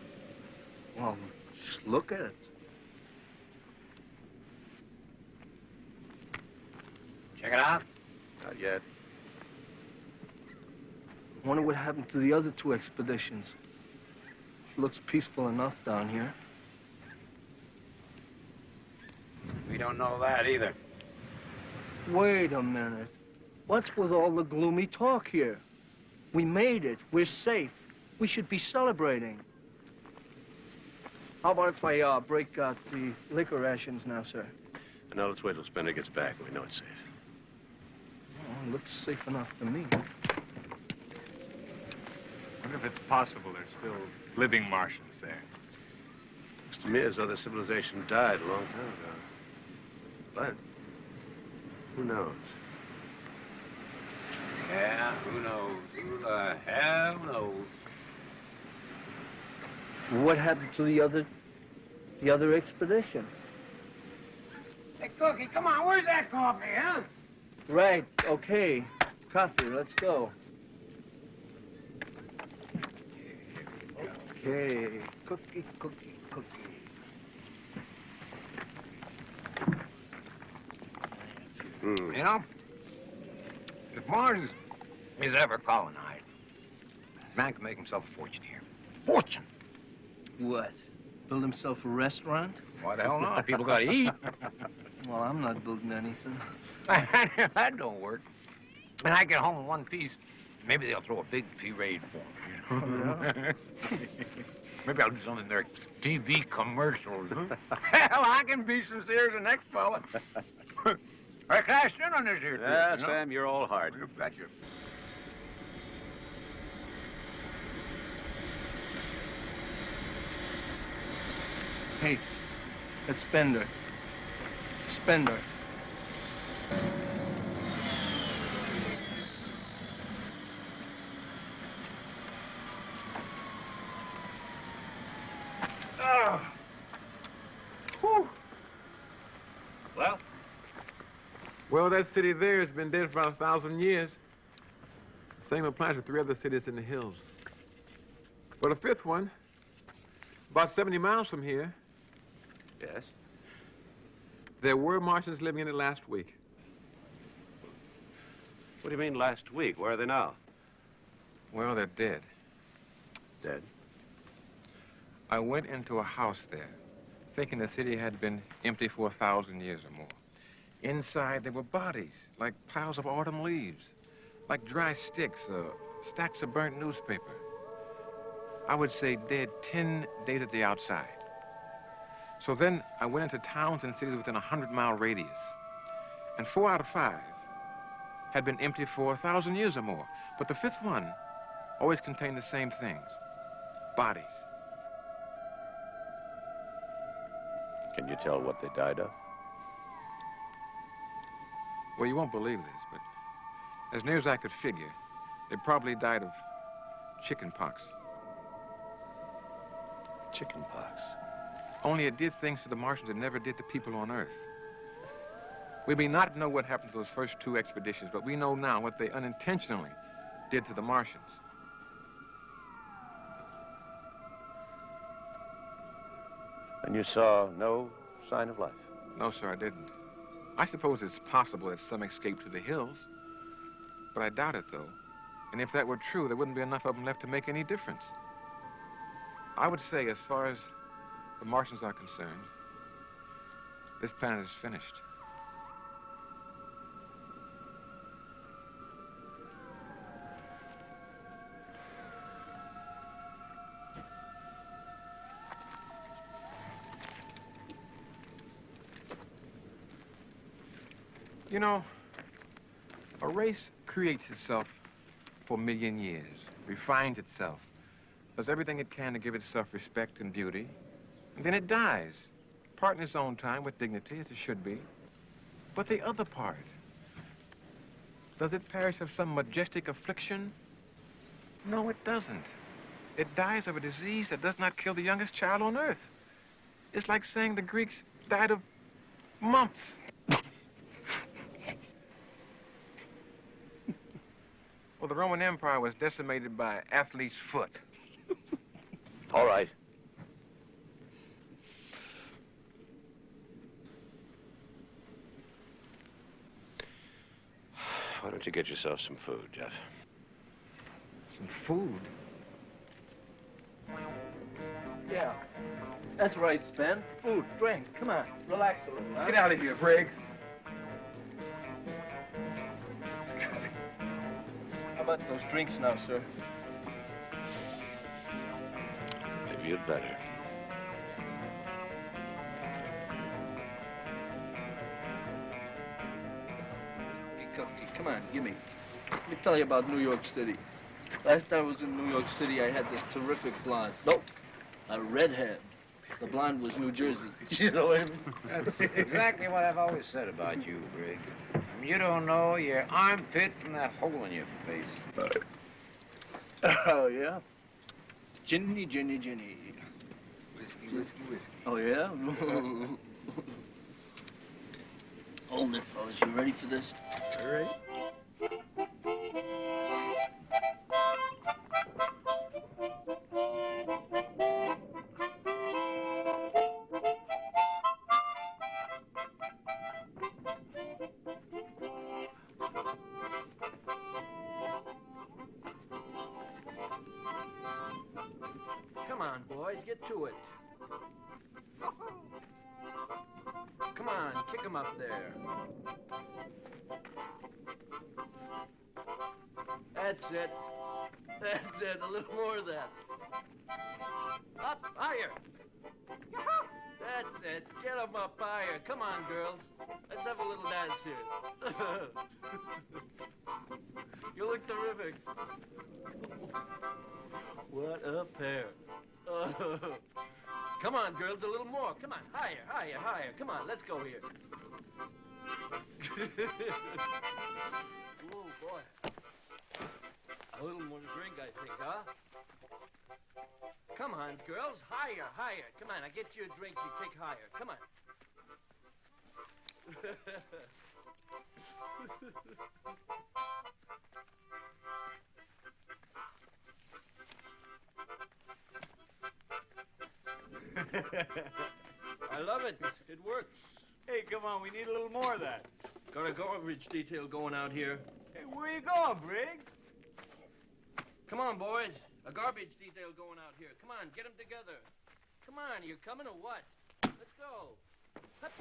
Well, just look at it. Check it out. Not yet. I wonder what happened to the other 2 expeditions. It looks peaceful enough down here. We don't know that either. Wait a minute. What's with all the gloomy talk here? We made it. We're safe. We should be celebrating. How about if I break out the liquor rations now, sir? No, let's wait till Spender gets back and we know it's safe. Oh, looks safe enough to me. Wonder if it's possible there's still living Martians there. Looks to me as though the civilization died a long time ago. But who knows? Yeah, who knows? Who the hell knows? What happened to the other expeditions? Hey, Cookie, come on, where's that coffee, huh? Right, okay. Coffee, let's go. Okay, cookie, cookie, cookie. You know, if Mars is ever colonized, man can make himself a fortune here. Fortune! What? Build himself a restaurant? Why the hell not? People gotta eat. Well, I'm not building anything. That don't work. And I get home in one piece, maybe they'll throw a big parade for me. You know? Maybe I'll do something in their TV commercials. Hell, I can be sincere as the next fella. I cashed in on this here. Yeah, you know? Sam, you're all heart. You betcha. Hey, that's Spender. Spender. Well? Well, that city there has been dead for about 1,000 years. Same applies to 3 other cities in the hills. But a 5th one, about 70 miles from here, Yes? there were Martians living in it last week. What do you mean last week? Where are they now? Well, they're dead. Dead? I went into a house there, thinking the city had been empty for 1,000 years or more. Inside, there were bodies, like piles of autumn leaves, like dry sticks, stacks of burnt newspaper. I would say dead 10 days at the outside. So then I went into towns and cities within a 100-mile radius. And 4 out of 5 had been empty for 1,000 years or more. But the 5th one always contained the same things, bodies. Can you tell what they died of? Well, you won't believe this, but as near as I could figure, they probably died of chicken pox. Chicken pox? Only it did things to the Martians it never did to people on Earth. We may not know what happened to those first 2 expeditions, but we know now what they unintentionally did to the Martians. And you saw no sign of life? No, sir, I didn't. I suppose it's possible that some escaped to the hills, but I doubt it, though. And if that were true, there wouldn't be enough of them left to make any difference. I would say, as far as the Martians are concerned, this planet is finished. You know, a race creates itself for a million years, refines itself, does everything it can to give itself respect and beauty, and then it dies, part in its own time with dignity, as it should be. But the other part, does it perish of some majestic affliction? No, it doesn't. It dies of a disease that does not kill the youngest child on Earth. It's like saying the Greeks died of mumps. Well, the Roman Empire was decimated by athlete's foot. All right. Why don't you get yourself some food, Jeff? Some food? Yeah. That's right, Spen. Food, drink. Come on. Relax a little. Huh? Get out of here, Briggs. got those drinks now, sir. Maybe you'd better. Come on, gimme. Let me tell you about New York City. Last time I was in New York City, I had this terrific blonde. Nope, a redhead. The blonde was New Jersey. You know what I mean? That's exactly what I've always said about you, Greg. You don't know your armpit from that hole in your face. Oh, yeah? Ginny, Ginny, Ginny. Whiskey, whiskey, whiskey. Oh, yeah? Hold it, fellas. You ready for this? All right. Come on, boys. Get to it. Come on, kick 'em up there. That's it. That's it. A little more of that. Up, higher. That's it. Get 'em up higher. Come on, girls. Let's have a little dance here. You look terrific. What a pair. Come on, girls, a little more. Come on, higher, higher, higher. Come on, let's go here. Oh, boy. A little more to drink, I think, huh? Come on, girls, higher, higher. Come on, I get you a drink, you kick higher. Come on. I love it. It works. Hey, come on, we need a little more of that. Got a garbage detail going out here. Hey, where you going, Briggs? Come on, boys. A garbage detail going out here. Come on, get them together. Come on, you coming or what? Let's go. Hup.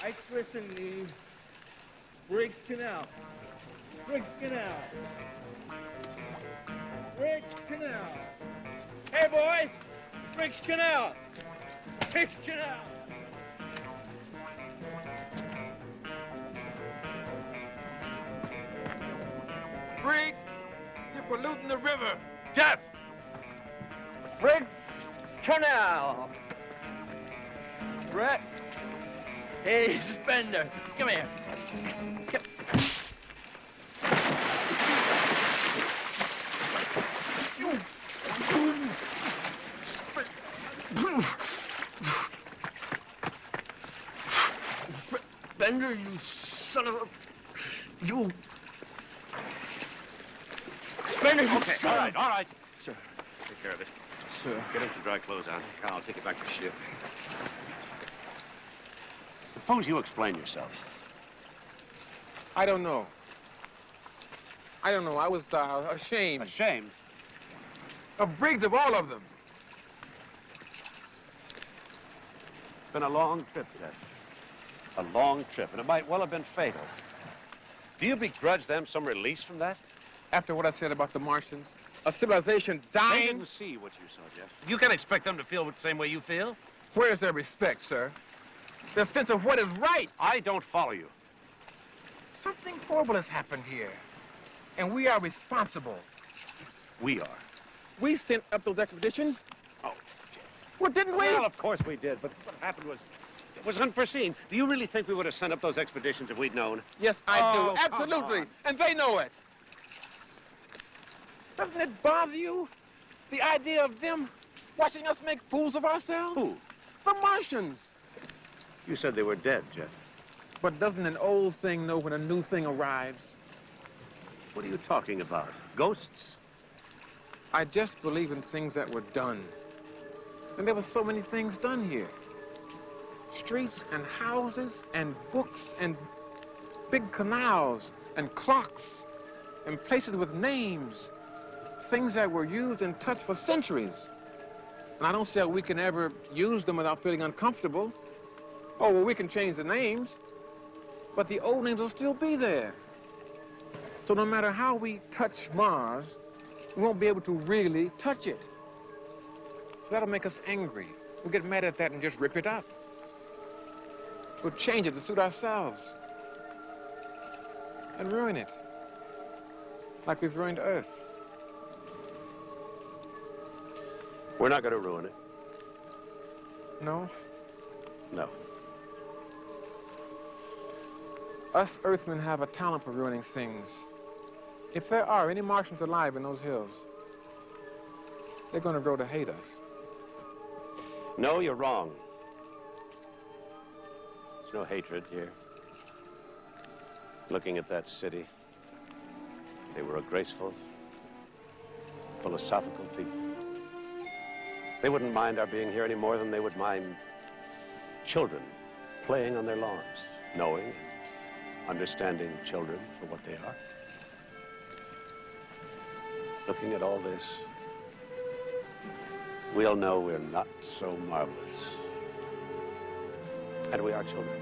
I christen thee Briggs Canal. Briggs Canal. Briggs Canal. Hey, boys! Briggs Canal. Briggs Canal. Briggs, you're polluting the river. Jeff! Briggs Canal. Brett. Hey, Spender, come here. Spender, you son of a... You... Spender, you Okay, all right. Sir. Take care of it. Sir. Get him some dry clothes on. I'll take it back to ship. Suppose you explain yourself. I don't know. I was ashamed. Ashamed? Of Briggs, of all of them. It's been a long trip, Jeff. A long trip, and it might well have been fatal. Do you begrudge them some release from that? After what I said about the Martians, a civilization dying. They didn't see what you saw, Jeff. You can't expect them to feel the same way you feel. Where's their respect, sir? Their sense of what is right. I don't follow you. Something horrible has happened here, and we are responsible. We are. We sent up those expeditions. Oh, Jeff. Well, didn't we? Well, of course we did, but what happened was unforeseen. Do you really think we would have sent up those expeditions if we'd known? Yes, I do. Come Absolutely. on. And they know it. Doesn't it bother you? The idea of them watching us make fools of ourselves? Who? The Martians. You said they were dead, Jeff. But doesn't an old thing know when a new thing arrives? What are you talking about? Ghosts? I just believe in things that were done. And there were so many things done here. Streets and houses and books and big canals and clocks and places with names. Things that were used and touched for centuries. And I don't see how we can ever use them without feeling uncomfortable. Oh, well, we can change the names, but the old names will still be there. So no matter how we touch Mars, we won't be able to really touch it. So that'll make us angry. We'll get mad at that and just rip it up. We'll change it to suit ourselves and ruin it, like we've ruined Earth. We're not going to ruin it. No? No. Us Earthmen have a talent for ruining things. If there are any Martians alive in those hills, they're going to grow to hate us. No, you're wrong. There's no hatred here. Looking at that city, they were a graceful, philosophical people. They wouldn't mind our being here any more than they would mind children playing on their lawns, knowing and understanding children for what they are. Looking at all this, we'll know we're not so marvelous. And we are children.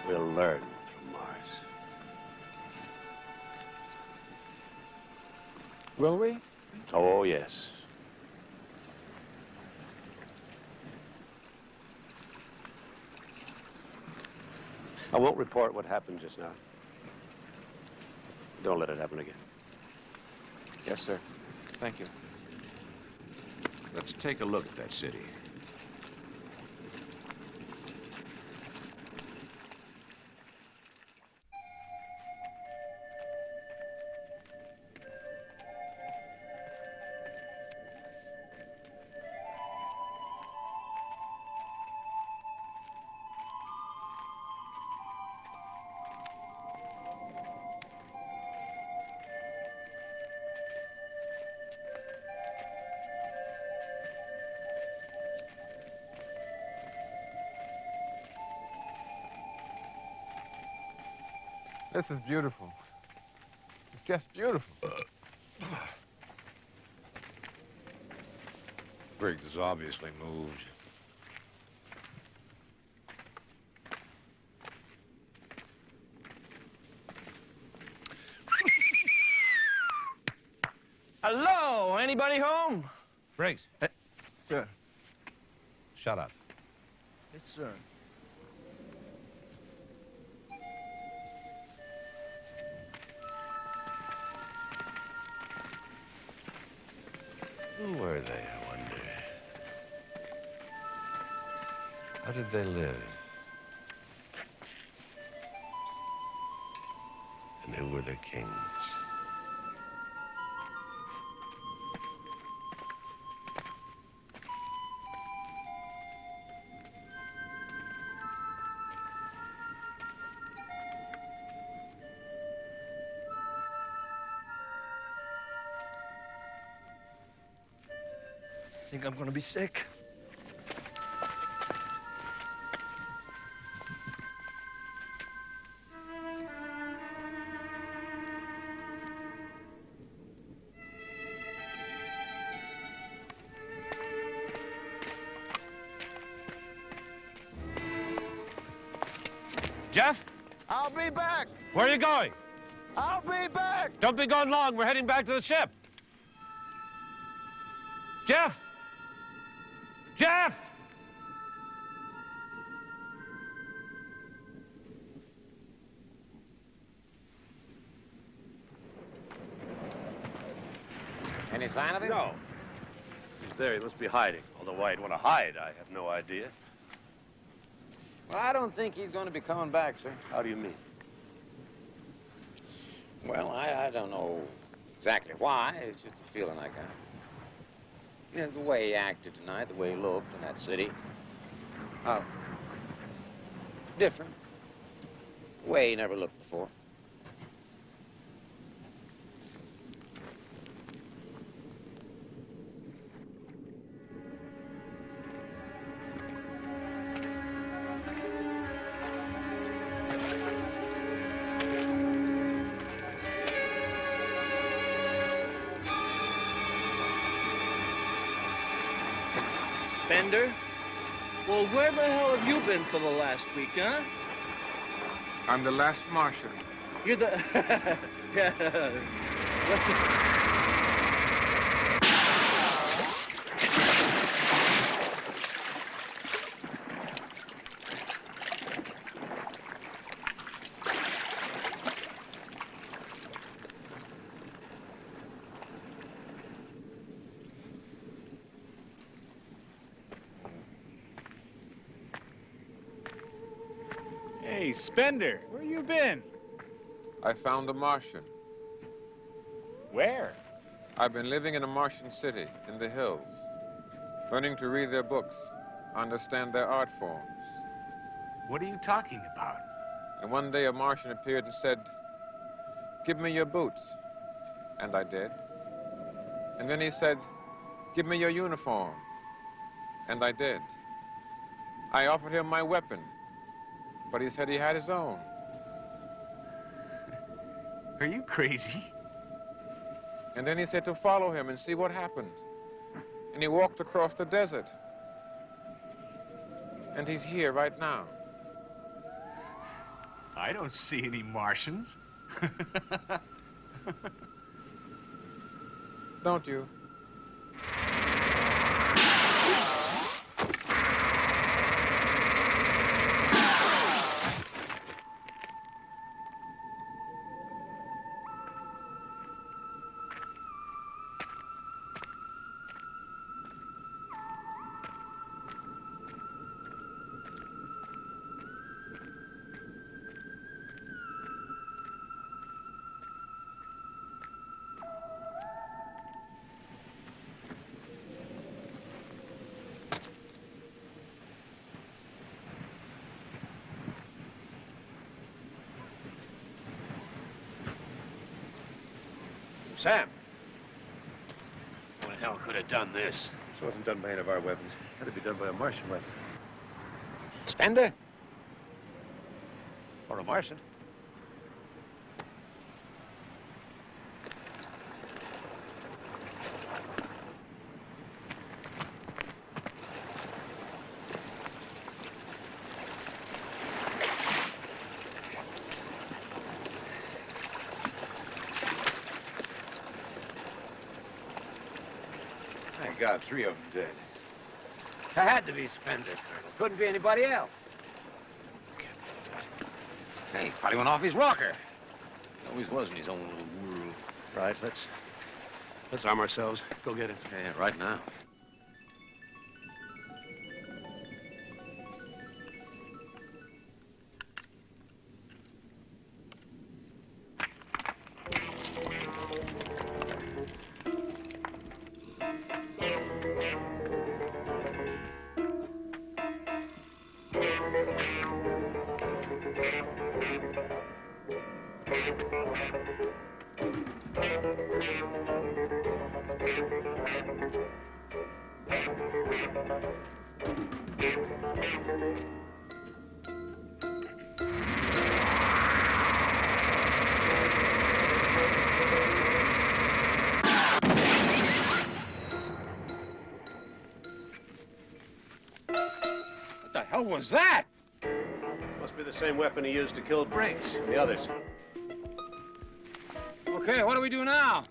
We'll learn from Mars. Will we? Oh, yes. I won't report what happened just now. Don't let it happen again. Yes, sir. Thank you. Let's take a look at that city. This is beautiful. It's just beautiful. Briggs is obviously moved. Hello, anybody home? Briggs. Sir. Shut up. Yes, sir. Who were they, I wonder? How did they live? And who were their kings? Think I'm gonna be sick? Jeff? I'll be back. Where are you going? I'll be back. Don't be gone long. We're heading back to the ship. Jeff! Jeff! Any sign of him? No. He's there. He must be hiding. Although why he'd want to hide, I have no idea. Well, I don't think he's going to be coming back, sir. How do you mean? Well, I don't know exactly why. It's just a feeling I got. You know, the way he acted tonight, the way he looked in that city. Different. The way he never looked before. Spender. Well, where the hell have you been for the last week, huh? I'm the last Martian. You're the... yeah. Hey, Spender, where you been? I found a Martian. Where? I've been living in a Martian city in the hills, learning to read their books, understand their art forms. What are you talking about? And one day a Martian appeared and said, "Give me your boots." And I did. And then he said, "Give me your uniform." And I did. I offered him my weapon, but he said he had his own. Are you crazy? And then he said to follow him and see what happened. And he walked across the desert. And he's here right now. I don't see any Martians. Don't you? Sam! Who the hell could have done this? This wasn't done by any of our weapons. It had to be done by a Martian weapon. Spender? Or a Martian? God, 3 of them dead. That had to be Spender, Colonel. Couldn't be anybody else. Hey, probably went off his rocker. He always was in his own little world. Right, let's arm ourselves. Go get him. Yeah, right now. What the hell was that? Must be the same weapon he used to kill Briggs and the others. Okay, what do we do now?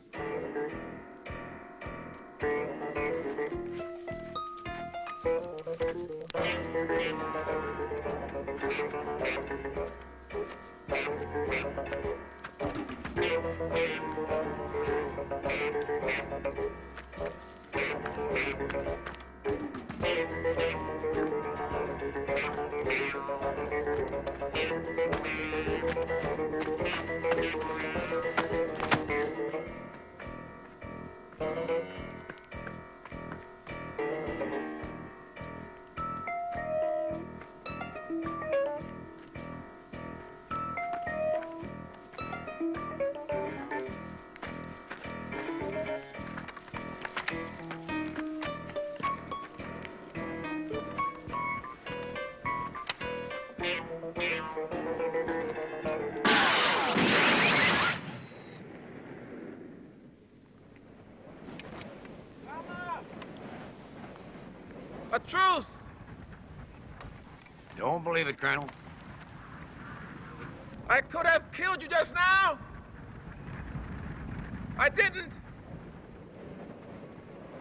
A truce! Don't believe it, Colonel. I could have killed you just now. I didn't.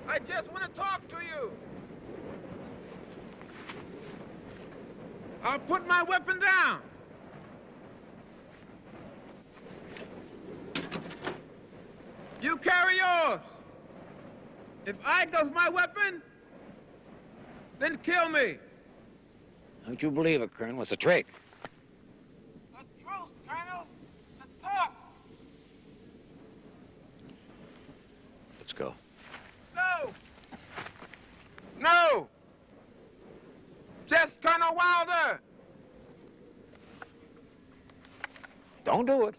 I just want to talk to you. I'll put my weapon down. You carry yours. If I go for my weapon, then kill me. Don't you believe it, Colonel? It's a trick. A truce, Colonel. Let's talk. Let's go. No. No. Just Colonel Wilder. Don't do it.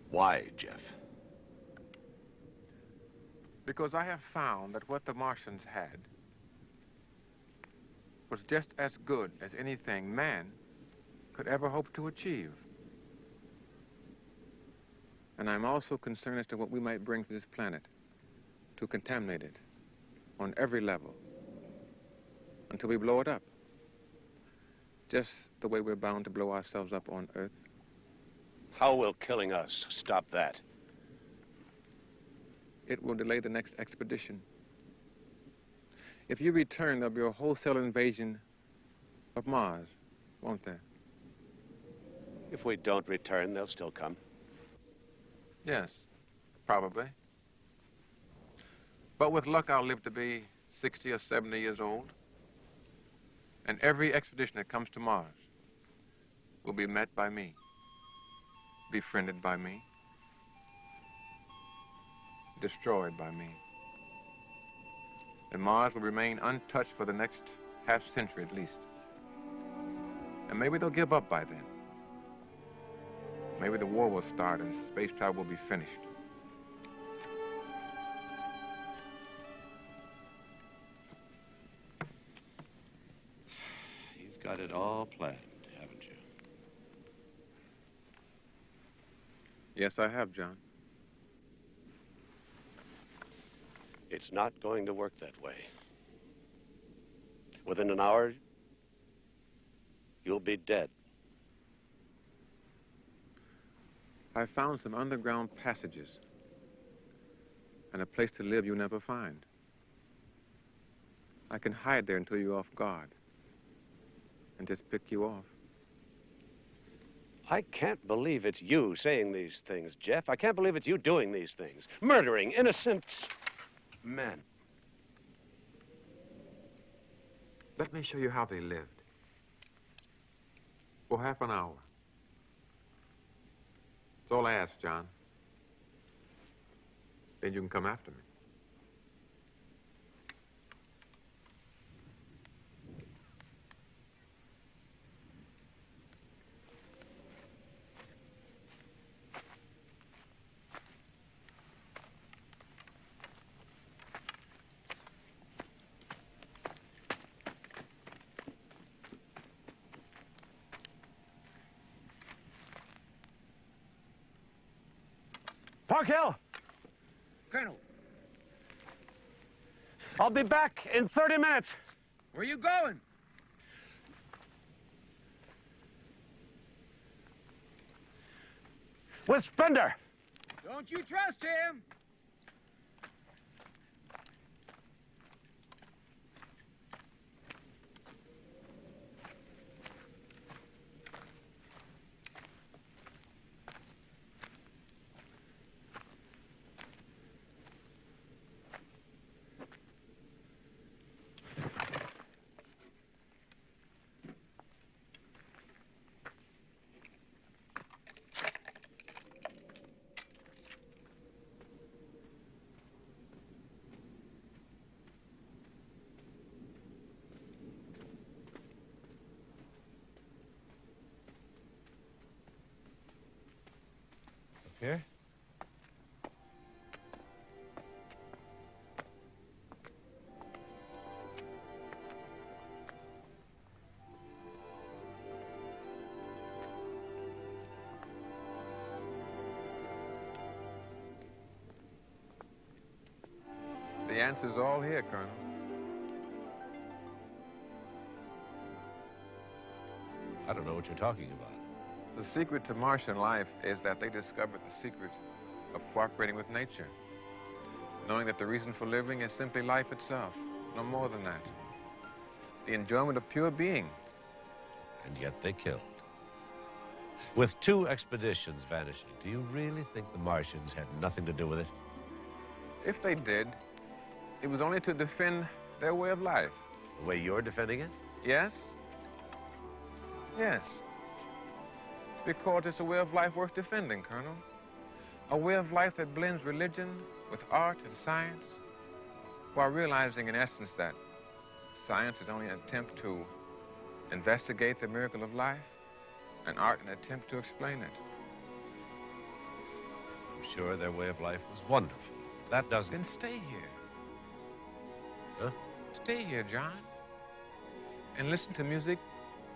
Why, Jeff? Because I have found that what the Martians had was just as good as anything man could ever hope to achieve. And I'm also concerned as to what we might bring to this planet to contaminate it on every level until we blow it up, just the way we're bound to blow ourselves up on Earth. How will killing us stop that? It will delay the next expedition. If you return, there'll be a wholesale invasion of Mars, won't there? If we don't return, they'll still come. Yes, probably. But with luck, I'll live to be 60 or 70 years old. And every expedition that comes to Mars will be met by me, befriended by me, destroyed by me. And Mars will remain untouched for the next half century at least. And maybe they'll give up by then. Maybe the war will start and space travel will be finished. You've got it all planned, haven't you? Yes, I have, John. It's not going to work that way. Within an hour, you'll be dead. I found some underground passages and a place to live you'll never find. I can hide there until you're off guard and just pick you off. I can't believe it's you saying these things, Jeff. I can't believe it's you doing these things. Murdering innocent men. Let me show you how they lived. For half an hour. That's all I ask, John. Then you can come after me. Parkhill! Colonel, I'll be back in 30 minutes. where are you going? With Spender. Don't you trust him? Here. The answer's all here, Colonel. I don't know what you're talking about. The secret to Martian life is that they discovered the secret of cooperating with nature, knowing that the reason for living is simply life itself, no more than that. The enjoyment of pure being. And yet they killed. With 2 expeditions vanishing, do you really think the Martians had nothing to do with it? If they did, it was only to defend their way of life. The way you're defending it? Yes? Yes. Because it's a way of life worth defending, Colonel. A way of life that blends religion with art and science, while realizing in essence that science is only an attempt to investigate the miracle of life, and art an attempt to explain it. I'm sure their way of life was wonderful. That doesn't... Then stay here. Huh? Stay here, John, and listen to music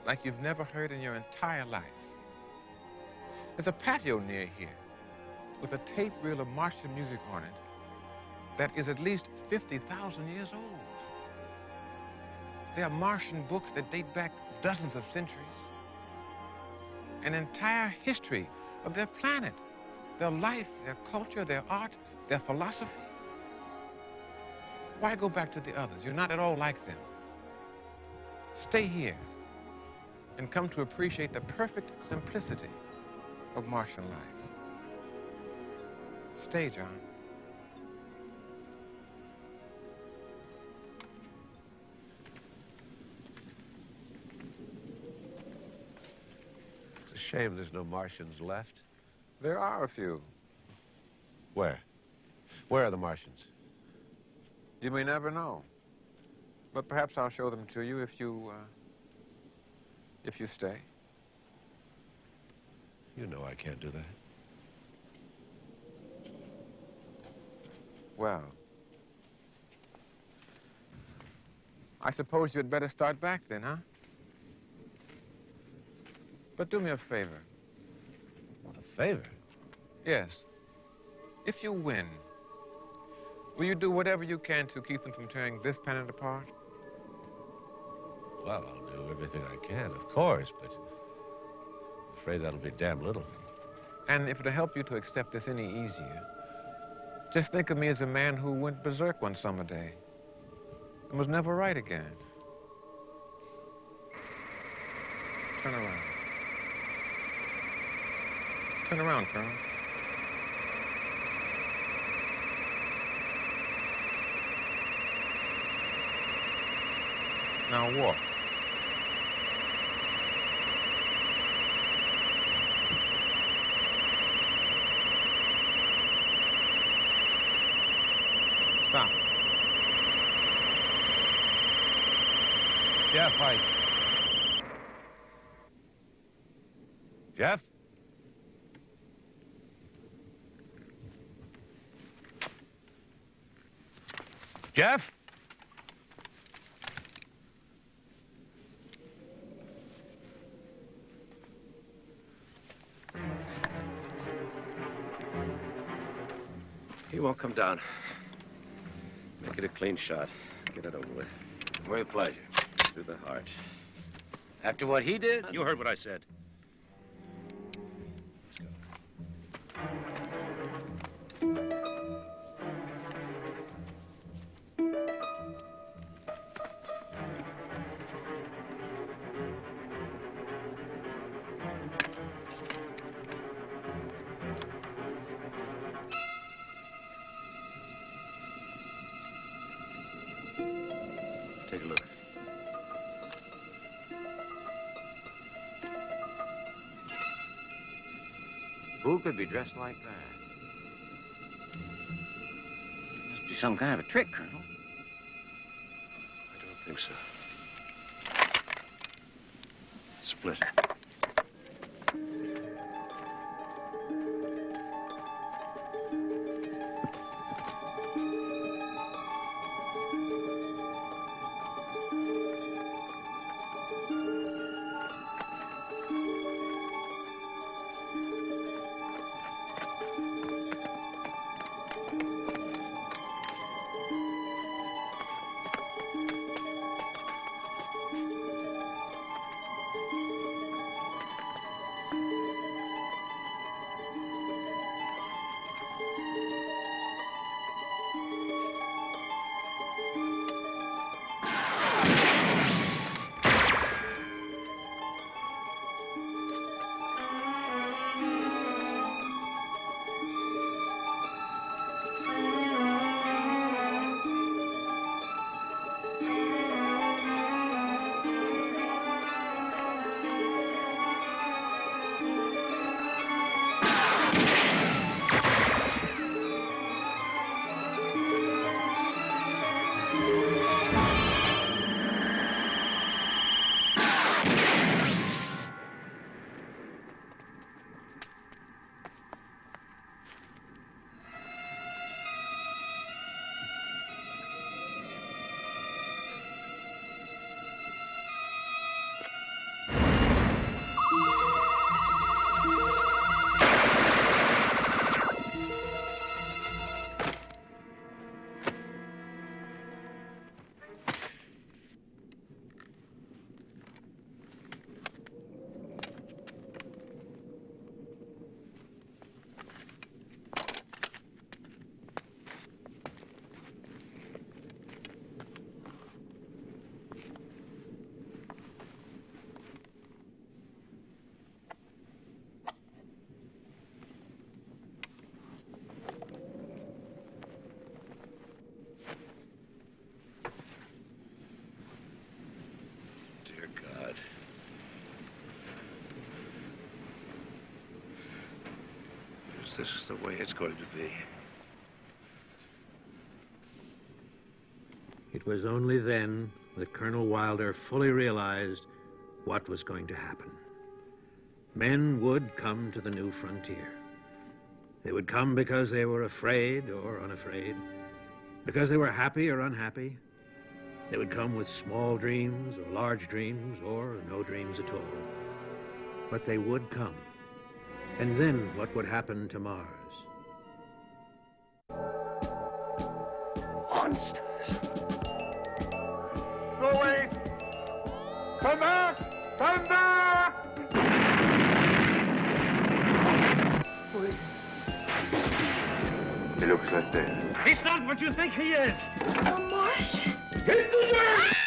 like you've never heard in your entire life. There's a patio near here with a tape reel of Martian music on it that is at least 50,000 years old. There are Martian books that date back dozens of centuries. An entire history of their planet, their life, their culture, their art, their philosophy. Why go back to the others? You're not at all like them. Stay here and come to appreciate the perfect simplicity of Martian life. Stay, John. It's a shame there's no Martians left. There are a few. Where? Where are the Martians? You may never know. But perhaps I'll show them to you if you stay. You know I can't do that. Well, I suppose you'd better start back then, huh? But do me a favor. A favor? Yes. If you win, will you do whatever you can to keep them from tearing this planet apart? Well, I'll do everything I can, of course, but I'm afraid that'll be damn little. And if it'll help you to accept this any easier, just think of me as a man who went berserk one summer day and was never right again. Turn around. Turn around, Colonel. Now walk. Stop. Jeff, Jeff? Jeff? He won't come down. Make it a clean shot. Get it over with. With pleasure. Through the heart. After what he did? You heard what I said. Take a look. Who could be dressed like that? Must be some kind of a trick, Colonel. I don't think so. Split. Perhaps this is the way it's going to be. It was only then that Colonel Wilder fully realized what was going to happen. Men would come to the new frontier. They would come because they were afraid or unafraid, because they were happy or unhappy. They would come with small dreams or large dreams or no dreams at all. But they would come. And then what would happen to Mars? Monsters. Go away! Come back! Come back! Who is it? He looks like that. He's not what you think he is. A Martian. Get the dirt!